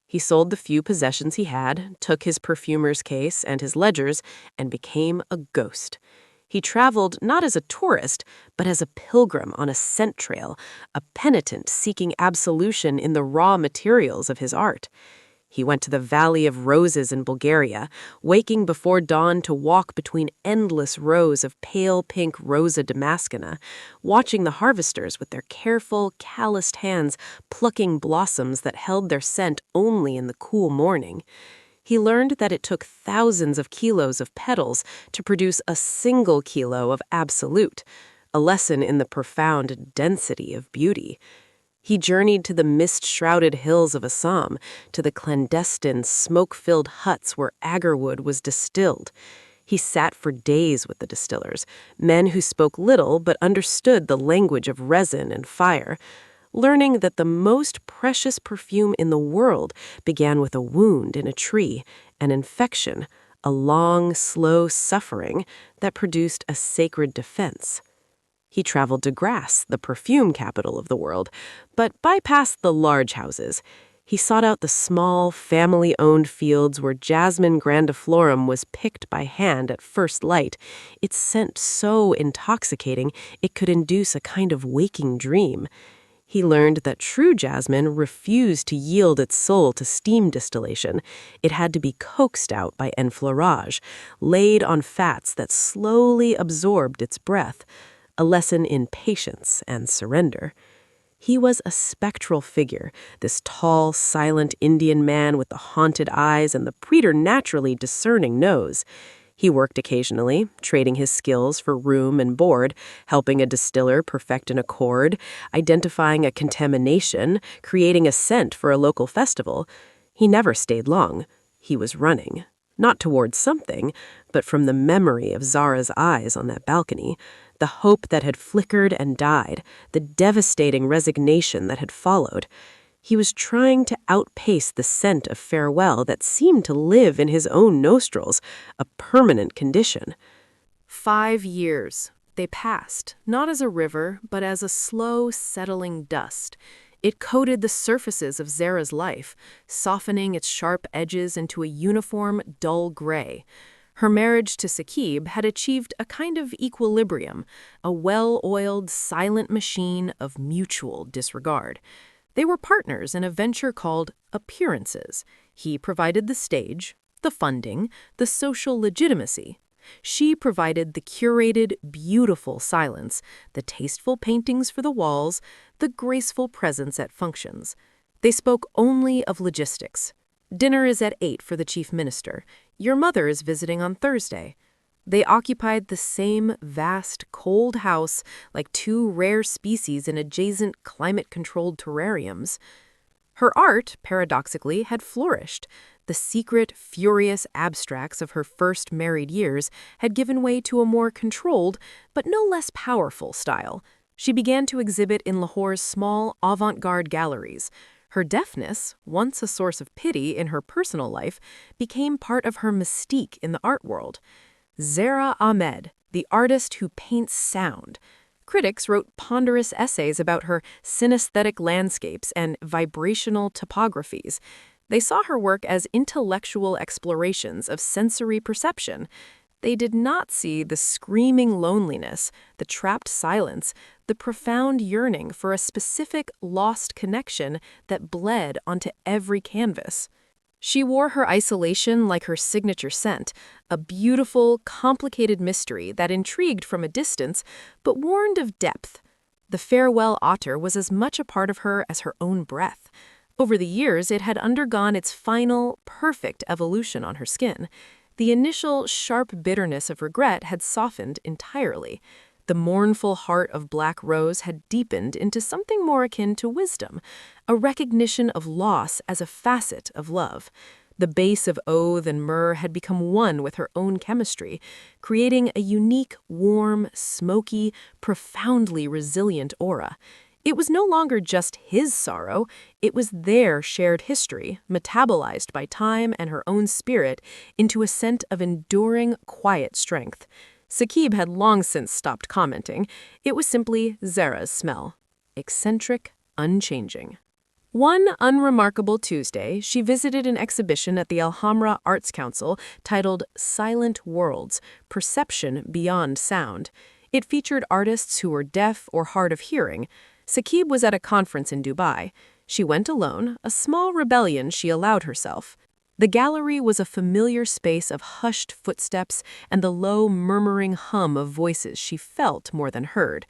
He sold the few possessions he had, took his perfumer's case and his ledgers, and became a ghost. He traveled not as a tourist, but as a pilgrim on a scent trail, a penitent seeking absolution in the raw materials of his art. He went to the Valley of Roses in Bulgaria, waking before dawn to walk between endless rows of pale pink Rosa damascena, watching the harvesters with their careful, calloused hands plucking blossoms that held their scent only in the cool morning. He learned that it took thousands of kilos of petals to produce a single kilo of absolute, a lesson in the profound density of beauty. He journeyed to the mist-shrouded hills of Assam, to the clandestine, smoke-filled huts where agarwood was distilled. He sat for days with the distillers, men who spoke little but understood the language of resin and fire, learning that the most precious perfume in the world began with a wound in a tree, an infection, a long, slow suffering that produced a sacred defense. He traveled to Grasse, the perfume capital of the world, but bypassed the large houses. He sought out the small, family-owned fields where jasmine grandiflorum was picked by hand at first light, its scent so intoxicating it could induce a kind of waking dream. He learned that true jasmine refused to yield its soul to steam distillation. It had to be coaxed out by enfleurage, laid on fats that slowly absorbed its breath, a lesson in patience and surrender. He was a spectral figure, this tall, silent Indian man with the haunted eyes and the preternaturally discerning nose. He worked occasionally, trading his skills for room and board, helping a distiller perfect an accord, identifying a contamination, creating a scent for a local festival. He never stayed long. He was running. Not towards something, but from the memory of Zara's eyes on that balcony, the hope that had flickered and died, the devastating resignation that had followed. He was trying to outpace the scent of farewell that seemed to live in his own nostrils, a permanent condition. 5 years. They passed, not as a river, but as a slow, settling dust. It coated the surfaces of Zara's life, softening its sharp edges into a uniform, dull gray. Her marriage to Saqib had achieved a kind of equilibrium, a well-oiled, silent machine of mutual disregard. They were partners in a venture called Appearances. He provided the stage, the funding, the social legitimacy. She provided the curated, beautiful silence, the tasteful paintings for the walls, the graceful presence at functions. They spoke only of logistics. Dinner is at 8 for the chief minister. Your mother is visiting on Thursday. They occupied the same vast, cold house like two rare species in adjacent climate-controlled terrariums. Her art, paradoxically, had flourished. The secret, furious abstracts of her first married years had given way to a more controlled, but no less powerful style. She began to exhibit in Lahore's small, avant-garde galleries. Her deafness, once a source of pity in her personal life, became part of her mystique in the art world. Zara Ahmed, the artist who paints sound. Critics wrote ponderous essays about her synesthetic landscapes and vibrational topographies. They saw her work as intellectual explorations of sensory perception. They did not see the screaming loneliness, the trapped silence, the profound yearning for a specific lost connection that bled onto every canvas. She wore her isolation like her signature scent, a beautiful, complicated mystery that intrigued from a distance but warned of depth. The farewell otter was as much a part of her as her own breath. Over the years, it had undergone its final, perfect evolution on her skin. The initial sharp bitterness of regret had softened entirely. The mournful heart of Black Rose had deepened into something more akin to wisdom, a recognition of loss as a facet of love. The base of oath and myrrh had become one with her own chemistry, creating a unique, warm, smoky, profoundly resilient aura. It was no longer just his sorrow, it was their shared history, metabolized by time and her own spirit into a scent of enduring, quiet strength. Saqib had long since stopped commenting. It was simply Zara's smell. Eccentric, unchanging. One unremarkable Tuesday, she visited an exhibition at the Alhambra Arts Council titled Silent Worlds: Perception Beyond Sound. It featured artists who were deaf or hard of hearing. Saqib was at a conference in Dubai. She went alone, a small rebellion she allowed herself. The gallery was a familiar space of hushed footsteps and the low, murmuring hum of voices she felt more than heard.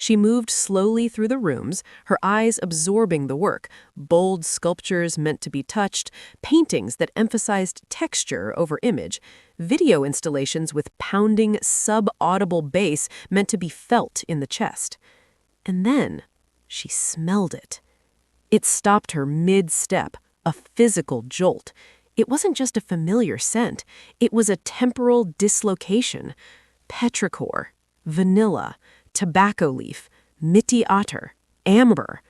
She moved slowly through the rooms, her eyes absorbing the work, bold sculptures meant to be touched, paintings that emphasized texture over image, video installations with pounding, sub-audible bass meant to be felt in the chest. And then she smelled it. It stopped her mid-step, a physical jolt. It wasn't just a familiar scent. It was a temporal dislocation. Petrichor, vanilla, tobacco leaf, mitti otter, amber,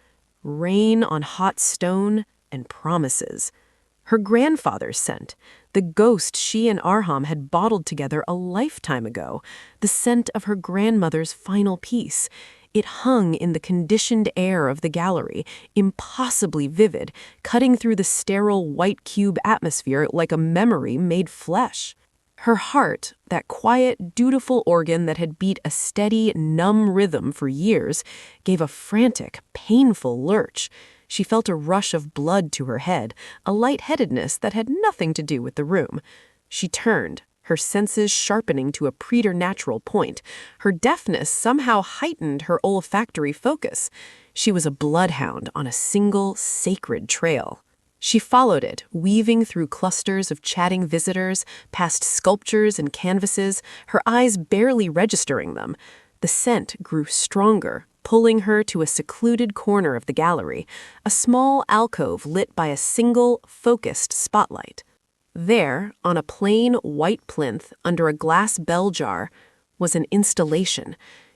rain on hot stone, and promises. Her grandfather's scent, the ghost she and Arham had bottled together a lifetime ago, the scent of her grandmother's final piece. It hung in the conditioned air of the gallery, impossibly vivid, cutting through the sterile white cube atmosphere like a memory made flesh. Her heart, that quiet, dutiful organ that had beat a steady, numb rhythm for years, gave a frantic, painful lurch. She felt a rush of blood to her head, a lightheadedness that had nothing to do with the room. She turned, her senses sharpening to a preternatural point. Her deafness somehow heightened her olfactory focus. She was a bloodhound on a single, sacred trail. She followed it, weaving through clusters of chatting visitors, past sculptures and canvases, her eyes barely registering them. The scent grew stronger, pulling her to a secluded corner of the gallery, a small alcove lit by a single, focused spotlight. There, on a plain white plinth under a glass bell jar, was an installation.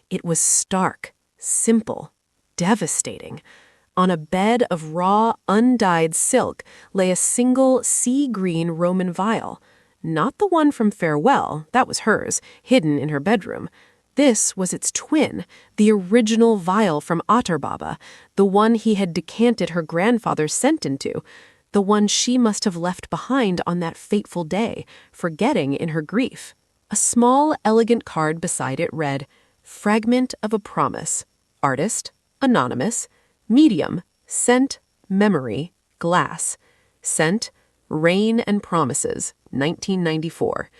It was stark, simple, devastating. On a bed of raw, undyed silk lay a single sea-green Roman vial. Not the one from Farewell, that was hers, hidden in her bedroom. This was its twin, the original vial from Atar Baba, the one he had decanted her grandfather's scent into, the one she must have left behind on that fateful day, forgetting in her grief. A small, elegant card beside it read, "Fragment of a Promise. Artist, anonymous. Medium, scent, memory, glass. Scent, Rain and Promises, 1994.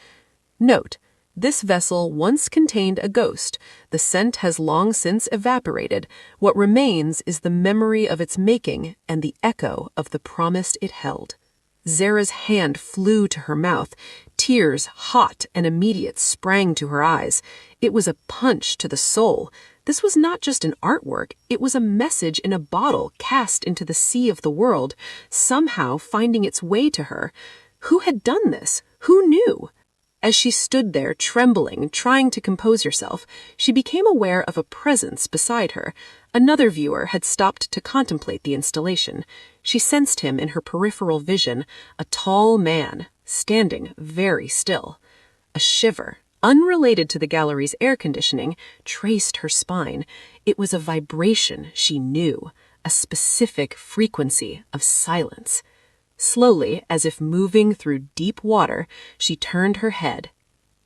Note, this vessel once contained a ghost. The scent has long since evaporated. What remains is the memory of its making and the echo of the promise it held." Zara's hand flew to her mouth. Tears, hot and immediate, sprang to her eyes. It was a punch to the soul. This was not just an artwork. It was a message in a bottle cast into the sea of the world, somehow finding its way to her. Who had done this? Who knew? As she stood there, trembling, trying to compose herself, she became aware of a presence beside her. Another viewer had stopped to contemplate the installation. She sensed him in her peripheral vision, a tall man, standing very still. A shiver, unrelated to the gallery's air conditioning, traced her spine. It was a vibration she knew, a specific frequency of silence. Slowly, as if moving through deep water, she turned her head.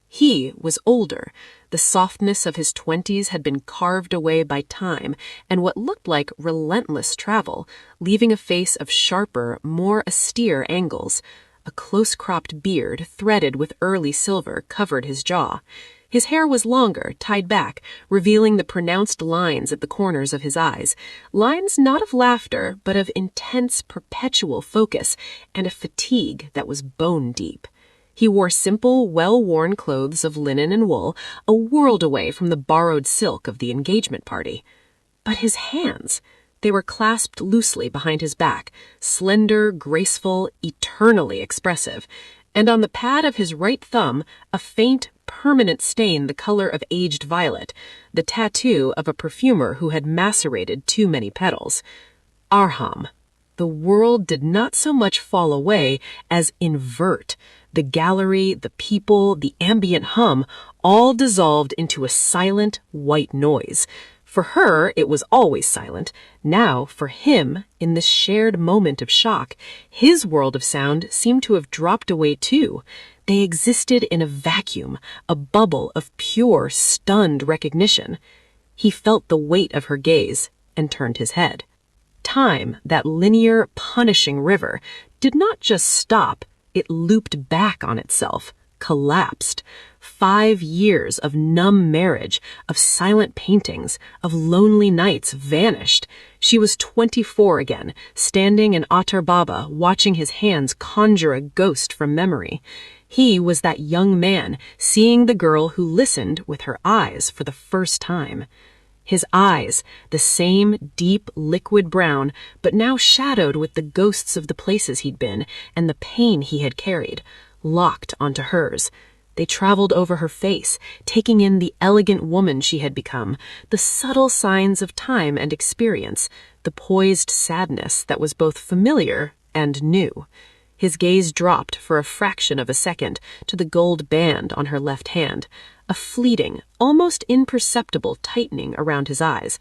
He was older. The softness of his 20s had been carved away by time and what looked like relentless travel, leaving a face of sharper, more austere angles. A close-cropped beard, threaded with early silver, covered his jaw. His hair was longer, tied back, revealing the pronounced lines at the corners of his eyes. Lines not of laughter, but of intense, perpetual focus and a fatigue that was bone-deep. He wore simple, well-worn clothes of linen and wool, a world away from the borrowed silk of the engagement party. But his hands, they were clasped loosely behind his back, slender, graceful, eternally expressive, and on the pad of his right thumb, a faint, permanent stain the color of aged violet, the tattoo of a perfumer who had macerated too many petals. Arham. The world did not so much fall away as invert. The gallery, the people, the ambient hum, all dissolved into a silent, white noise. For her, it was always silent. Now, for him, in this shared moment of shock, his world of sound seemed to have dropped away too. They existed in a vacuum, a bubble of pure, stunned recognition. He felt the weight of her gaze and turned his head. Time, that linear, punishing river, did not just stop, it looped back on itself, collapsed. 5 years of numb marriage, of silent paintings, of lonely nights vanished. She was 24 again, standing in Atar Baba, watching his hands conjure a ghost from memory. He was that young man, seeing the girl who listened with her eyes for the first time. His eyes, the same deep liquid brown, but now shadowed with the ghosts of the places he'd been and the pain he had carried, locked onto hers. They traveled over her face, taking in the elegant woman she had become, the subtle signs of time and experience, the poised sadness that was both familiar and new. His gaze dropped for a fraction of a second to the gold band on her left hand, a fleeting, almost imperceptible tightening around his eyes.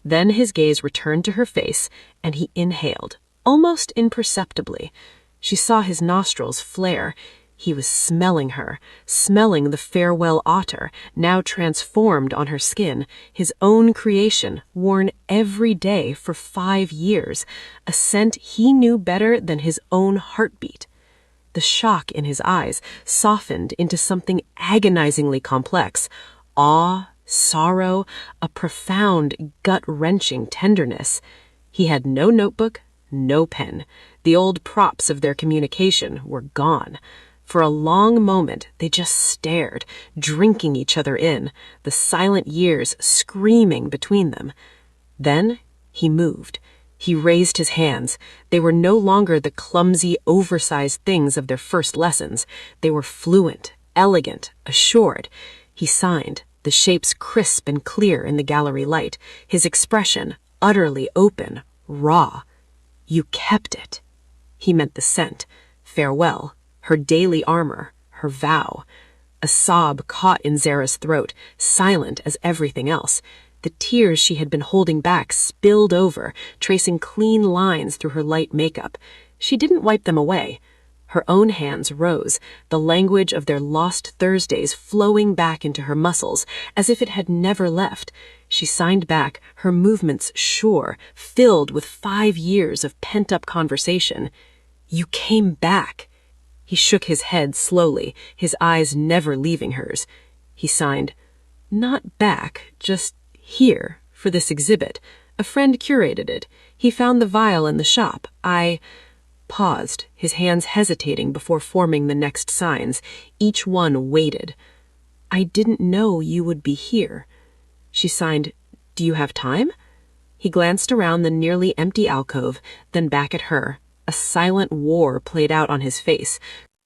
Then his gaze returned to her face, and he inhaled, almost imperceptibly. She saw his nostrils flare. He was smelling her, smelling the farewell otter, now transformed on her skin, his own creation, worn every day for 5 years, a scent he knew better than his own heartbeat. The shock in his eyes softened into something agonizingly complex, awe, sorrow, a profound, gut-wrenching tenderness. He had no notebook, no pen. The old props of their communication were gone. For a long moment, they just stared, drinking each other in, the silent years screaming between them. Then he moved. He raised his hands. They were no longer the clumsy, oversized things of their first lessons. They were fluent, elegant, assured. He signed, the shapes crisp and clear in the gallery light, his expression utterly open, raw. You kept it. He meant the scent. Farewell. Her daily armor. Her vow. A sob caught in Zara's throat, silent as everything else. The tears she had been holding back spilled over, tracing clean lines through her light makeup. She didn't wipe them away. Her own hands rose, the language of their lost Thursdays flowing back into her muscles, as if it had never left. She signed back, her movements sure, filled with 5 years of pent-up conversation. You came back. He shook his head slowly, his eyes never leaving hers. He signed, not back, just here, for this exhibit. A friend curated it. He found the vial in the shop. I paused, his hands hesitating before forming the next signs. Each one waited. I didn't know you would be here. She signed, do you have time? He glanced around the nearly empty alcove, then back at her. A silent war played out on his face.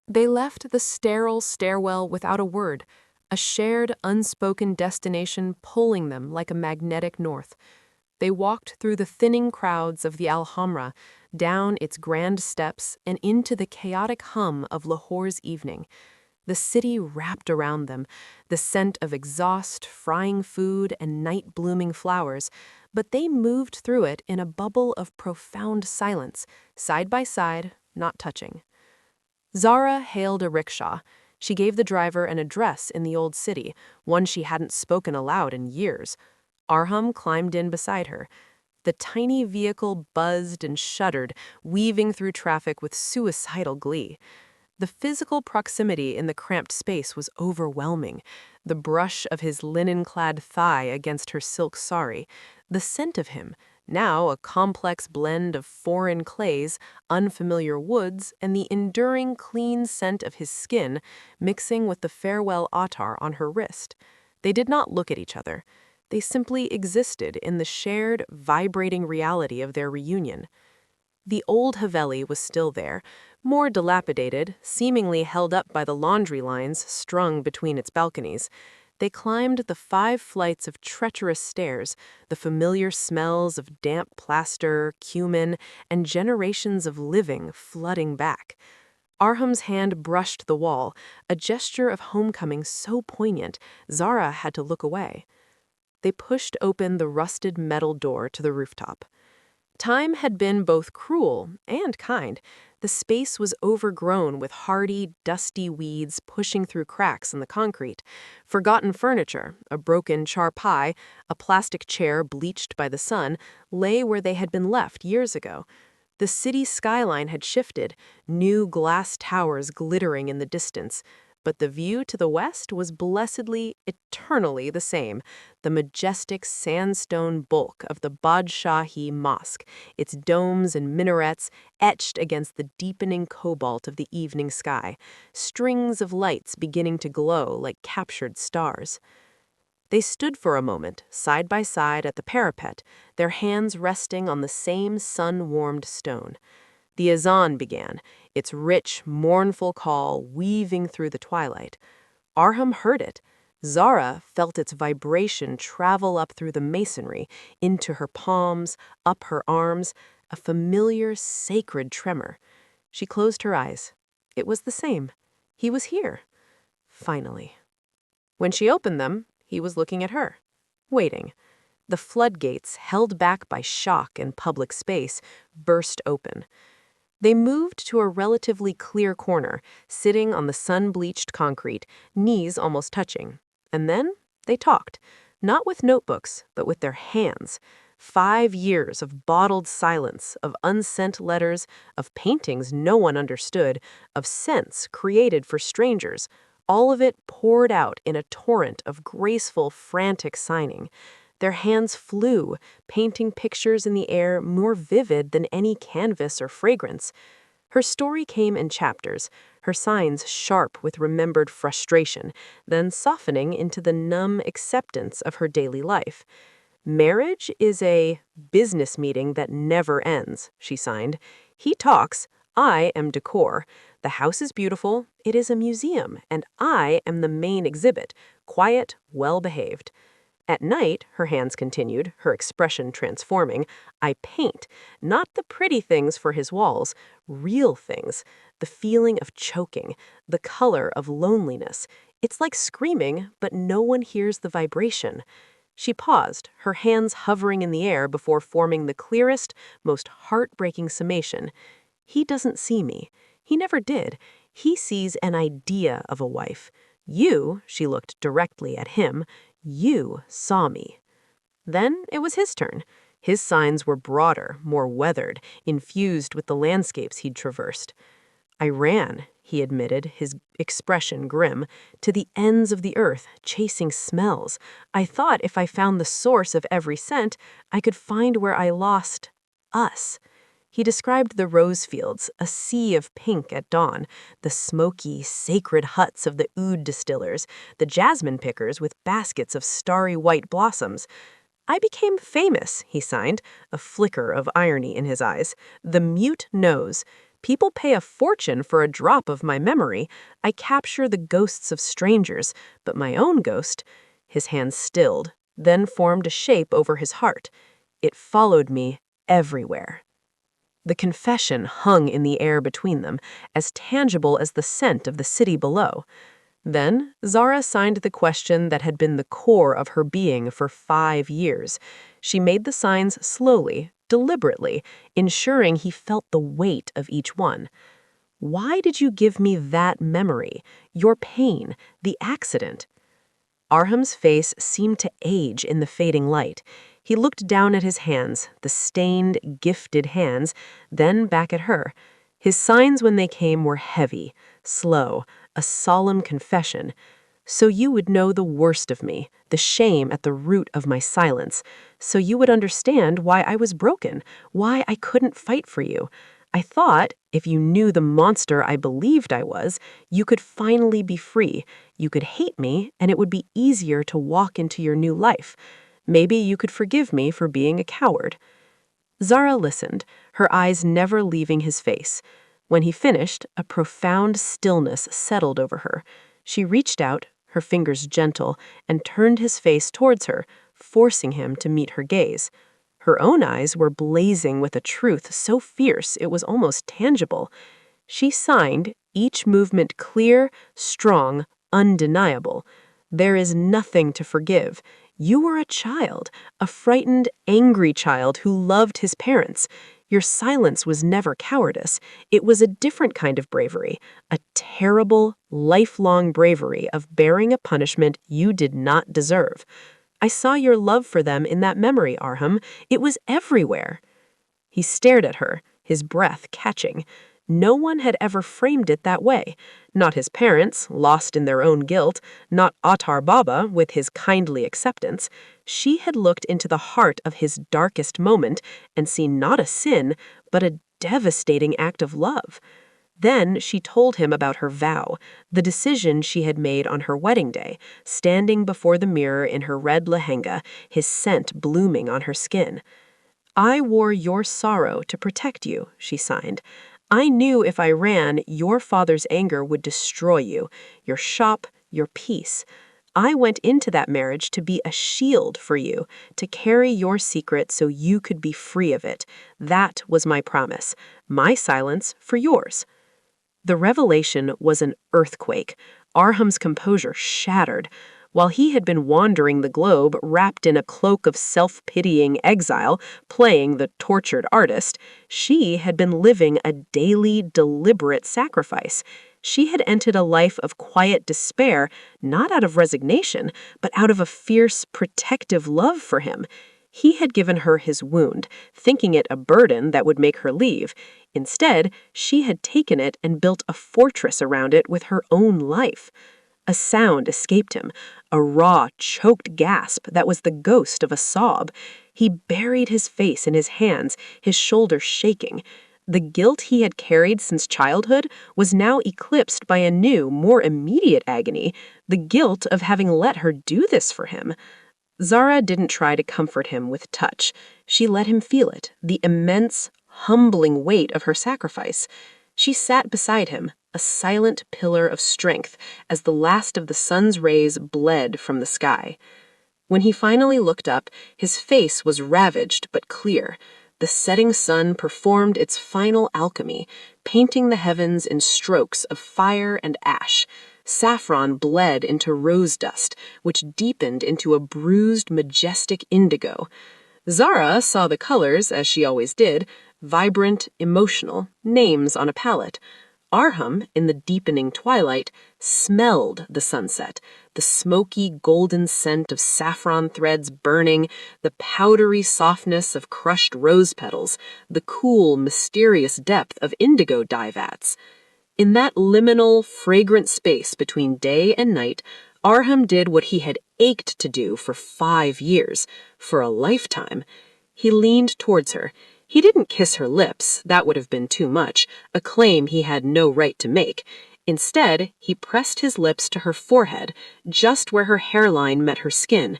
They left the sterile stairwell without a word, a shared, unspoken destination pulling them like a magnetic north. They walked through the thinning crowds of the Alhambra, down its grand steps and into the chaotic hum of Lahore's evening. The city wrapped around them, the scent of exhaust, frying food, and night-blooming flowers, but they moved through it in a bubble of profound silence, side by side, not touching. Zara hailed a rickshaw. She gave the driver an address in the old city, one she hadn't spoken aloud in years. Arham climbed in beside her. The tiny vehicle buzzed and shuddered, weaving through traffic with suicidal glee. The physical proximity in the cramped space was overwhelming. The brush of his linen-clad thigh against her silk sari, the scent of him, now a complex blend of foreign clays, unfamiliar woods, and the enduring clean scent of his skin mixing with the farewell attar on her wrist. They did not look at each other. They simply existed in the shared, vibrating reality of their reunion. The old Haveli was still there, more dilapidated, seemingly held up by the laundry lines strung between its balconies. They climbed the 5 flights of treacherous stairs, the familiar smells of damp plaster, cumin, and generations of living flooding back. Arham's hand brushed the wall, a gesture of homecoming so poignant, Zara had to look away. They pushed open the rusted metal door to the rooftop. Time had been both cruel and kind. The space was overgrown with hardy, dusty weeds pushing through cracks in the concrete. Forgotten furniture, a broken charpai, a plastic chair bleached by the sun, lay where they had been left years ago. The city skyline had shifted, new glass towers glittering in the distance. But the view to the west was blessedly, eternally the same, the majestic sandstone bulk of the Badshahi Mosque, its domes and minarets etched against the deepening cobalt of the evening sky, strings of lights beginning to glow like captured stars. They stood for a moment, side by side at the parapet, their hands resting on the same sun-warmed stone. The azan began, its rich, mournful call weaving through the twilight. Arham heard it. Zara felt its vibration travel up through the masonry, into her palms, up her arms, a familiar, sacred tremor. She closed her eyes. It was the same. He was here. Finally. When she opened them, he was looking at her, waiting. The floodgates, held back by shock and public space, burst open. They moved to a relatively clear corner, sitting on the sun-bleached concrete, knees almost touching. And then they talked, not with notebooks, but with their hands. 5 years of bottled silence, of unsent letters, of paintings no one understood, of scents created for strangers, all of it poured out in a torrent of graceful, frantic signing. Their hands flew, painting pictures in the air more vivid than any canvas or fragrance. Her story came in chapters, her signs sharp with remembered frustration, then softening into the numb acceptance of her daily life. Marriage is a business meeting that never ends, she signed. He talks, I am decor. The house is beautiful, it is a museum, and I am the main exhibit, quiet, well-behaved. At night, her hands continued, her expression transforming. I paint, not the pretty things for his walls, real things, the feeling of choking, the color of loneliness. It's like screaming, but no one hears the vibration. She paused, her hands hovering in the air before forming the clearest, most heartbreaking summation. He doesn't see me. He never did. He sees an idea of a wife. You, she looked directly at him, you saw me. Then it was his turn. His signs were broader, more weathered, infused with the landscapes he'd traversed. I ran, he admitted, his expression grim, to the ends of the earth, chasing smells. I thought if I found the source of every scent, I could find where I lost us. He described the rose fields, a sea of pink at dawn, the smoky, sacred huts of the oud distillers, the jasmine pickers with baskets of starry white blossoms. I became famous, he signed, a flicker of irony in his eyes. The mute knows. People pay a fortune for a drop of my memory. I capture the ghosts of strangers, but my own ghost. His hands stilled, then formed a shape over his heart. It followed me everywhere. The confession hung in the air between them, as tangible as the scent of the city below. Then Zara signed the question that had been the core of her being for 5 years. She made the signs slowly, deliberately, ensuring he felt the weight of each one. Why did you give me that memory, your pain, the accident? Arham's face seemed to age in the fading light. He looked down at his hands, the stained, gifted hands, then back at her. His signs when they came were heavy, slow, a solemn confession. So you would know the worst of me, the shame at the root of my silence. So you would understand why I was broken, why I couldn't fight for you. I thought, if you knew the monster I believed I was, you could finally be free. You could hate me, and it would be easier to walk into your new life. Maybe you could forgive me for being a coward. Zara listened, her eyes never leaving his face. When he finished, a profound stillness settled over her. She reached out, her fingers gentle, and turned his face towards her, forcing him to meet her gaze. Her own eyes were blazing with a truth so fierce it was almost tangible. She signed, each movement clear, strong, undeniable. There is nothing to forgive. You were a child, a frightened, angry child who loved his parents. Your silence was never cowardice. It was a different kind of bravery, a terrible, lifelong bravery of bearing a punishment you did not deserve. I saw your love for them in that memory, Arham. It was everywhere. He stared at her, his breath catching. No one had ever framed it that way. Not his parents, lost in their own guilt, not Attar Baba, with his kindly acceptance. She had looked into the heart of his darkest moment and seen not a sin, but a devastating act of love. Then she told him about her vow, the decision she had made on her wedding day, standing before the mirror in her red lehenga, his scent blooming on her skin. I wore your sorrow to protect you, she signed. I knew if I ran, your father's anger would destroy you, your shop, your peace. I went into that marriage to be a shield for you, to carry your secret so you could be free of it. That was my promise, my silence for yours. The revelation was an earthquake. Arham's composure shattered. While he had been wandering the globe wrapped in a cloak of self-pitying exile, playing the tortured artist, she had been living a daily, deliberate sacrifice. She had entered a life of quiet despair, not out of resignation, but out of a fierce, protective love for him. He had given her his wound, thinking it a burden that would make her leave. Instead, she had taken it and built a fortress around it with her own life. A sound escaped him, a raw, choked gasp that was the ghost of a sob. He buried his face in his hands, his shoulders shaking. The guilt he had carried since childhood was now eclipsed by a new, more immediate agony, the guilt of having let her do this for him. Zara didn't try to comfort him with touch. She let him feel it, the immense, humbling weight of her sacrifice. She sat beside him, a silent pillar of strength, as the last of the sun's rays bled from the sky. When he finally looked up, his face was ravaged but clear. The setting sun performed its final alchemy, painting the heavens in strokes of fire and ash. Saffron bled into rose dust, which deepened into a bruised, majestic indigo. Zara saw the colors, as she always did, vibrant, emotional, names on a palette. Arham, in the deepening twilight, smelled the sunset, the smoky golden scent of saffron threads burning, the powdery softness of crushed rose petals, the cool, mysterious depth of indigo dye vats. In that liminal, fragrant space between day and night, Arham did what he had ached to do for 5 years, for a lifetime. He leaned towards her. He didn't kiss her lips, that would have been too much, a claim he had no right to make. Instead, he pressed his lips to her forehead, just where her hairline met her skin.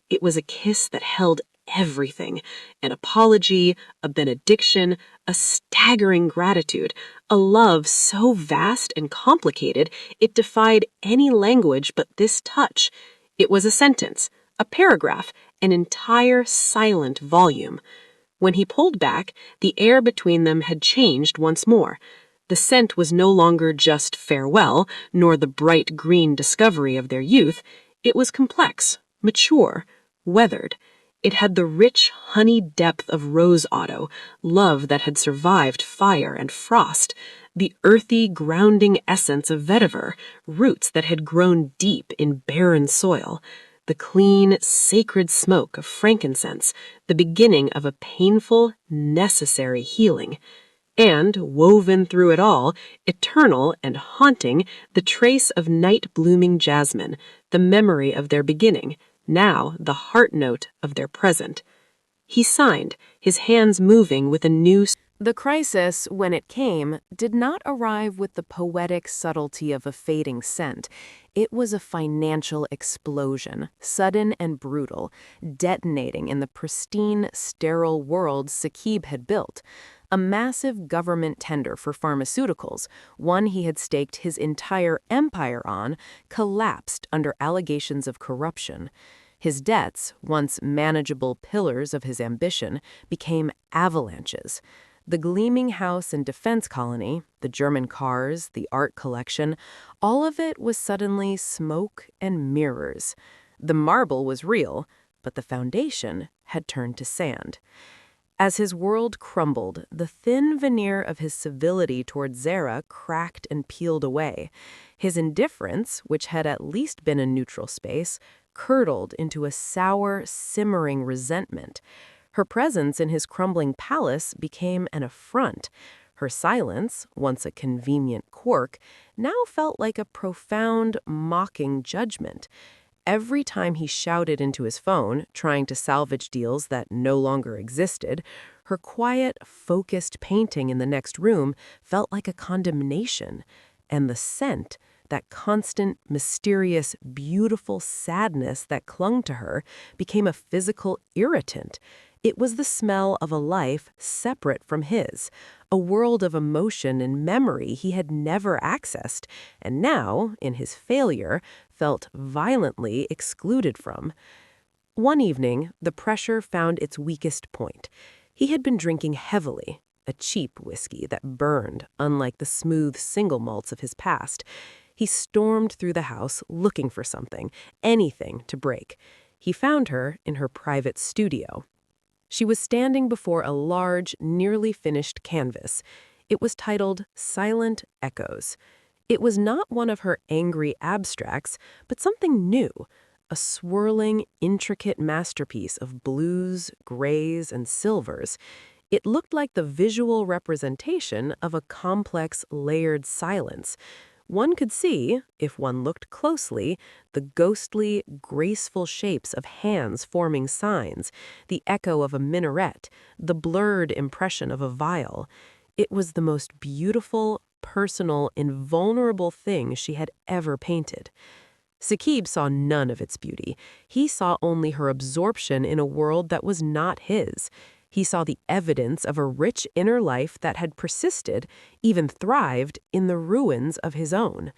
It was a kiss that held everything, an apology, a benediction, a staggering gratitude, a love so vast and complicated it defied any language but this touch. It was a sentence, a paragraph, an entire silent volume. When he pulled back, the air between them had changed once more. The scent was no longer just farewell, nor the bright green discovery of their youth. It was complex, mature, weathered. It had the rich, honey depth of rose otto, love that had survived fire and frost, the earthy, grounding essence of vetiver, roots that had grown deep in barren soil, the clean, sacred smoke of frankincense, the beginning of a painful, necessary healing. And, woven through it all, eternal and haunting, the trace of night-blooming jasmine, the memory of their beginning, now the heart note of their present. He signed, his hands moving with a new... The crisis, when it came, did not arrive with the poetic subtlety of a fading scent. It was a financial explosion, sudden and brutal, detonating in the pristine, sterile world Saqib had built. A massive government tender for pharmaceuticals, one he had staked his entire empire on, collapsed under allegations of corruption. His debts, once manageable pillars of his ambition, became avalanches. The gleaming house and defense colony, the German cars, the art collection, all of it was suddenly smoke and mirrors. The marble was real, but the foundation had turned to sand. As his world crumbled, the thin veneer of his civility toward Zara cracked and peeled away. His indifference, which had at least been a neutral space, curdled into a sour, simmering resentment. Her presence in his crumbling palace became an affront. Her silence, once a convenient quirk, now felt like a profound, mocking judgment. Every time he shouted into his phone, trying to salvage deals that no longer existed, her quiet, focused painting in the next room felt like a condemnation. And the scent, that constant, mysterious, beautiful sadness that clung to her, became a physical irritant. It was the smell of a life separate from his, a world of emotion and memory he had never accessed, and now, in his failure, felt violently excluded from. One evening, the pressure found its weakest point. He had been drinking heavily, a cheap whiskey that burned, unlike the smooth single malts of his past. He stormed through the house looking for something, anything to break. He found her in her private studio. She was standing before a large, nearly finished canvas. It was titled Silent Echoes. It was not one of her angry abstracts, but something new, a swirling, intricate masterpiece of blues, grays, and silvers. It looked like the visual representation of a complex, layered silence. One could see, if one looked closely, the ghostly, graceful shapes of hands forming signs, the echo of a minaret, the blurred impression of a vial. It was the most beautiful, personal, invulnerable thing she had ever painted. Saqib saw none of its beauty. He saw only her absorption in a world that was not his. He saw the evidence of a rich inner life that had persisted, even thrived, in the ruins of his own.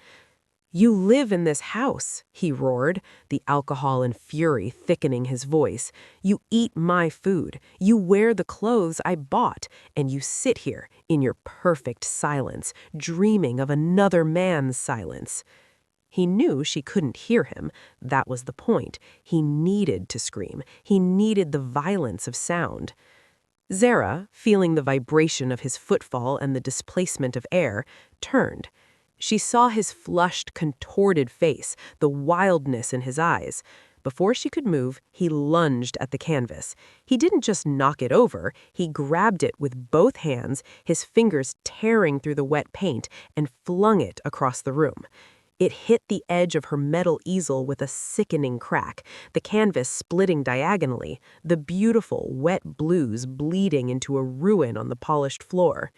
"You live in this house," he roared, the alcohol and fury thickening his voice. "You eat my food, you wear the clothes I bought, and you sit here in your perfect silence, dreaming of another man's silence." He knew she couldn't hear him. That was the point. He needed to scream. He needed the violence of sound. Zara, feeling the vibration of his footfall and the displacement of air, turned. She saw his flushed, contorted face, the wildness in his eyes. Before she could move, he lunged at the canvas. He didn't just knock it over, he grabbed it with both hands, his fingers tearing through the wet paint, and flung it across the room. It hit the edge of her metal easel with a sickening crack, the canvas splitting diagonally, the beautiful, wet blues bleeding into a ruin on the polished floor.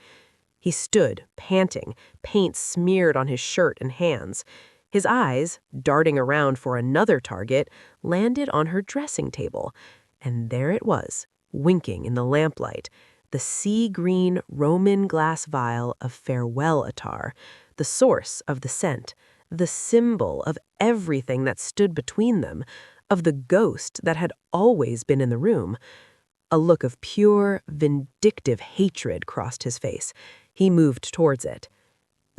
He stood, panting, paint smeared on his shirt and hands. His eyes, darting around for another target, landed on her dressing table. And there it was, winking in the lamplight, the sea-green Roman glass vial of farewell attar, the source of the scent, the symbol of everything that stood between them, of the ghost that had always been in the room. A look of pure, vindictive hatred crossed his face. He moved towards it.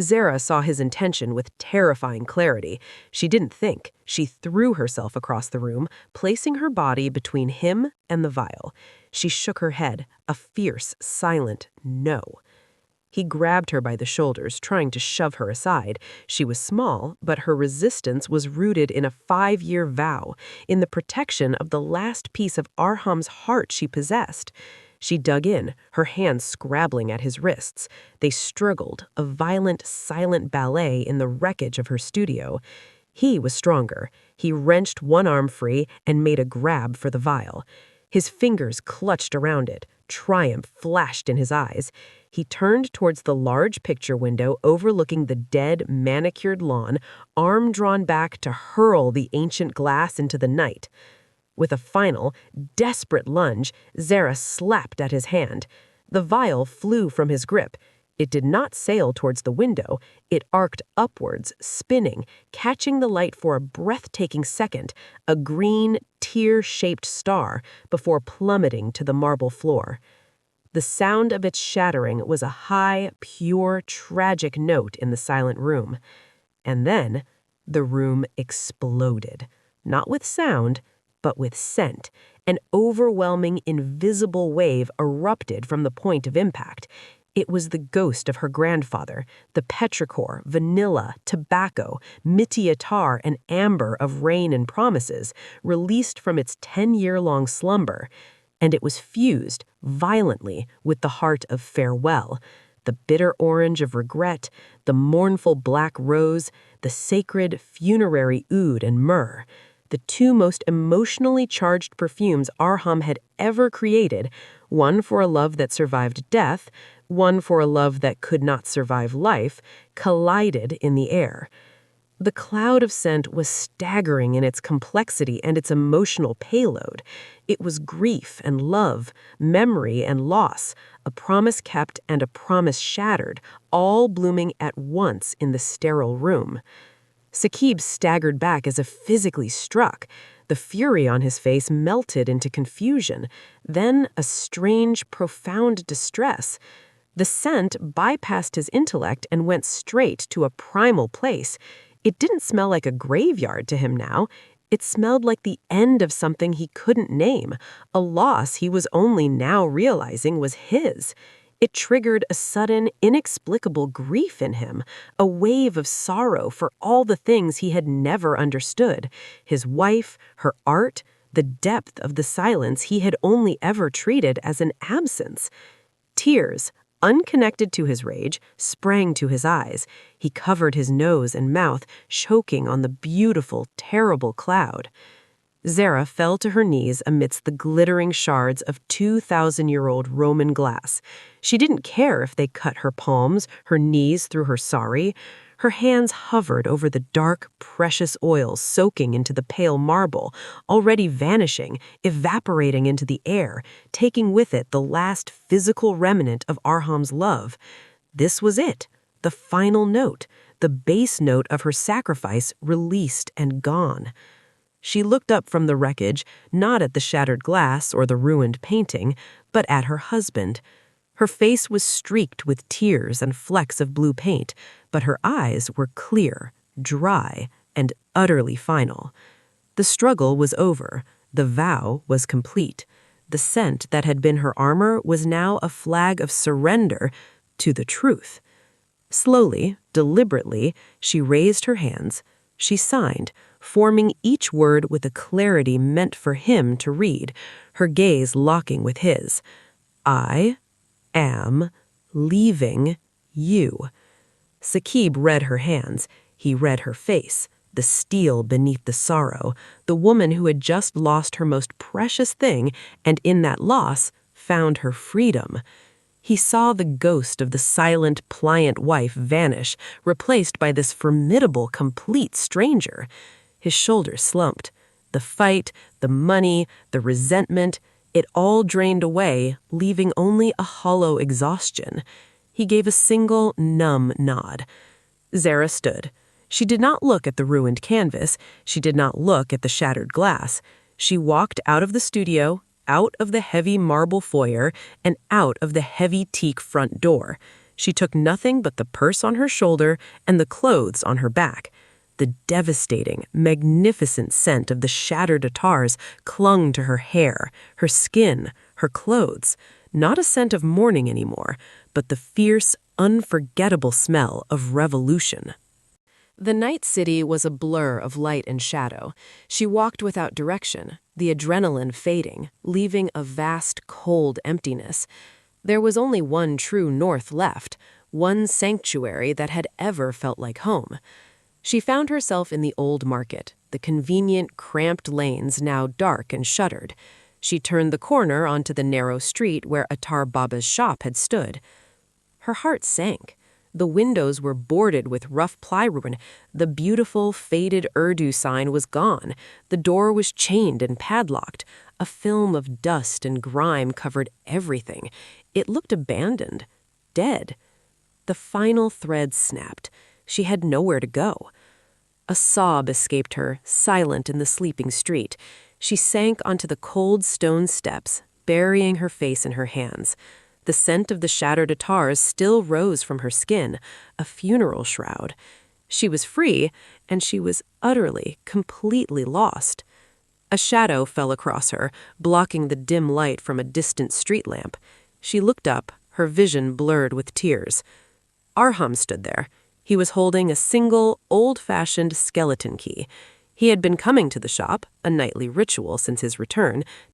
Zara saw his intention with terrifying clarity. She didn't think. She threw herself across the room, placing her body between him and the vial. She shook her head, a fierce, silent no. He grabbed her by the shoulders, trying to shove her aside. She was small, but her resistance was rooted in a 5-year vow, in the protection of the last piece of Arham's heart she possessed. She dug in, her hands scrabbling at his wrists. They struggled, a violent, silent ballet in the wreckage of her studio. He was stronger. He wrenched one arm free and made a grab for the vial. His fingers clutched around it. Triumph flashed in his eyes. He turned towards the large picture window overlooking the dead, manicured lawn, arm drawn back to hurl the ancient glass into the night. With a final, desperate lunge, Zara slapped at his hand. The vial flew from his grip. It did not sail towards the window. It arced upwards, spinning, catching the light for a breathtaking second, a green, tear-shaped star, before plummeting to the marble floor. The sound of its shattering was a high, pure, tragic note in the silent room. And then, the room exploded. Not with sound, but with scent. An overwhelming, invisible wave erupted from the point of impact. It was the ghost of her grandfather, the petrichor, vanilla, tobacco, mittiatar, and amber of rain and promises, released from its 10-year-long slumber. And it was fused, violently, with the heart of farewell, the bitter orange of regret, the mournful black rose, the sacred funerary oud and myrrh. The two most emotionally charged perfumes Arham had ever created, one for a love that survived death, one for a love that could not survive life, collided in the air. The cloud of scent was staggering in its complexity and its emotional payload. It was grief and love, memory and loss, a promise kept and a promise shattered, all blooming at once in the sterile room. Saqib staggered back as if physically struck. The fury on his face melted into confusion, then a strange, profound distress. The scent bypassed his intellect and went straight to a primal place. It didn't smell like a graveyard to him now. It smelled like the end of something he couldn't name, a loss he was only now realizing was his. It triggered a sudden, inexplicable grief in him, a wave of sorrow for all the things he had never understood, his wife, her art, the depth of the silence he had only ever treated as an absence. Tears, unconnected to his rage, sprang to his eyes. He covered his nose and mouth, choking on the beautiful, terrible cloud. Zara fell to her knees amidst the glittering shards of 2,000-year-old Roman glass. She didn't care if they cut her palms, her knees through her sari. Her hands hovered over the dark, precious oils soaking into the pale marble, already vanishing, evaporating into the air, taking with it the last physical remnant of Arham's love. This was it, the final note, the base note of her sacrifice released and gone. She looked up from the wreckage, not at the shattered glass or the ruined painting, but at her husband. Her face was streaked with tears and flecks of blue paint, but her eyes were clear, dry, and utterly final. The struggle was over. The vow was complete. The scent that had been her armor was now a flag of surrender to the truth. Slowly, deliberately, she raised her hands. She signed, forming each word with a clarity meant for him to read, her gaze locking with his. I am leaving you. Saqib read her hands. He read her face, the steel beneath the sorrow, the woman who had just lost her most precious thing and in that loss found her freedom. He saw the ghost of the silent, pliant wife vanish, replaced by this formidable, complete stranger. His shoulders slumped. The fight, the money, the resentment, it all drained away, leaving only a hollow exhaustion. He gave a single, numb nod. Zara stood. She did not look at the ruined canvas. She did not look at the shattered glass. She walked out of the studio, out of the heavy marble foyer, and out of the heavy teak front door. She took nothing but the purse on her shoulder and the clothes on her back. The devastating, magnificent scent of the shattered atars clung to her hair, her skin, her clothes. Not a scent of mourning anymore, but the fierce, unforgettable smell of revolution. The night city was a blur of light and shadow. She walked without direction, the adrenaline fading, leaving a vast, cold emptiness. There was only one true north left, one sanctuary that had ever felt like home. She found herself in the old market, the convenient, cramped lanes now dark and shuttered. She turned the corner onto the narrow street where Attar Baba's shop had stood. Her heart sank. The windows were boarded with rough plywood. The beautiful, faded Urdu sign was gone. The door was chained and padlocked. A film of dust and grime covered everything. It looked abandoned, dead. The final thread snapped. She had nowhere to go. A sob escaped her, silent in the sleeping street. She sank onto the cold stone steps, burying her face in her hands. The scent of the shattered atars still rose from her skin, a funeral shroud. She was free, and she was utterly, completely lost. A shadow fell across her, blocking the dim light from a distant street lamp. She looked up, her vision blurred with tears. Arham stood there. He was holding a single, old-fashioned skeleton key. He had been coming to the shop, a nightly ritual since his return,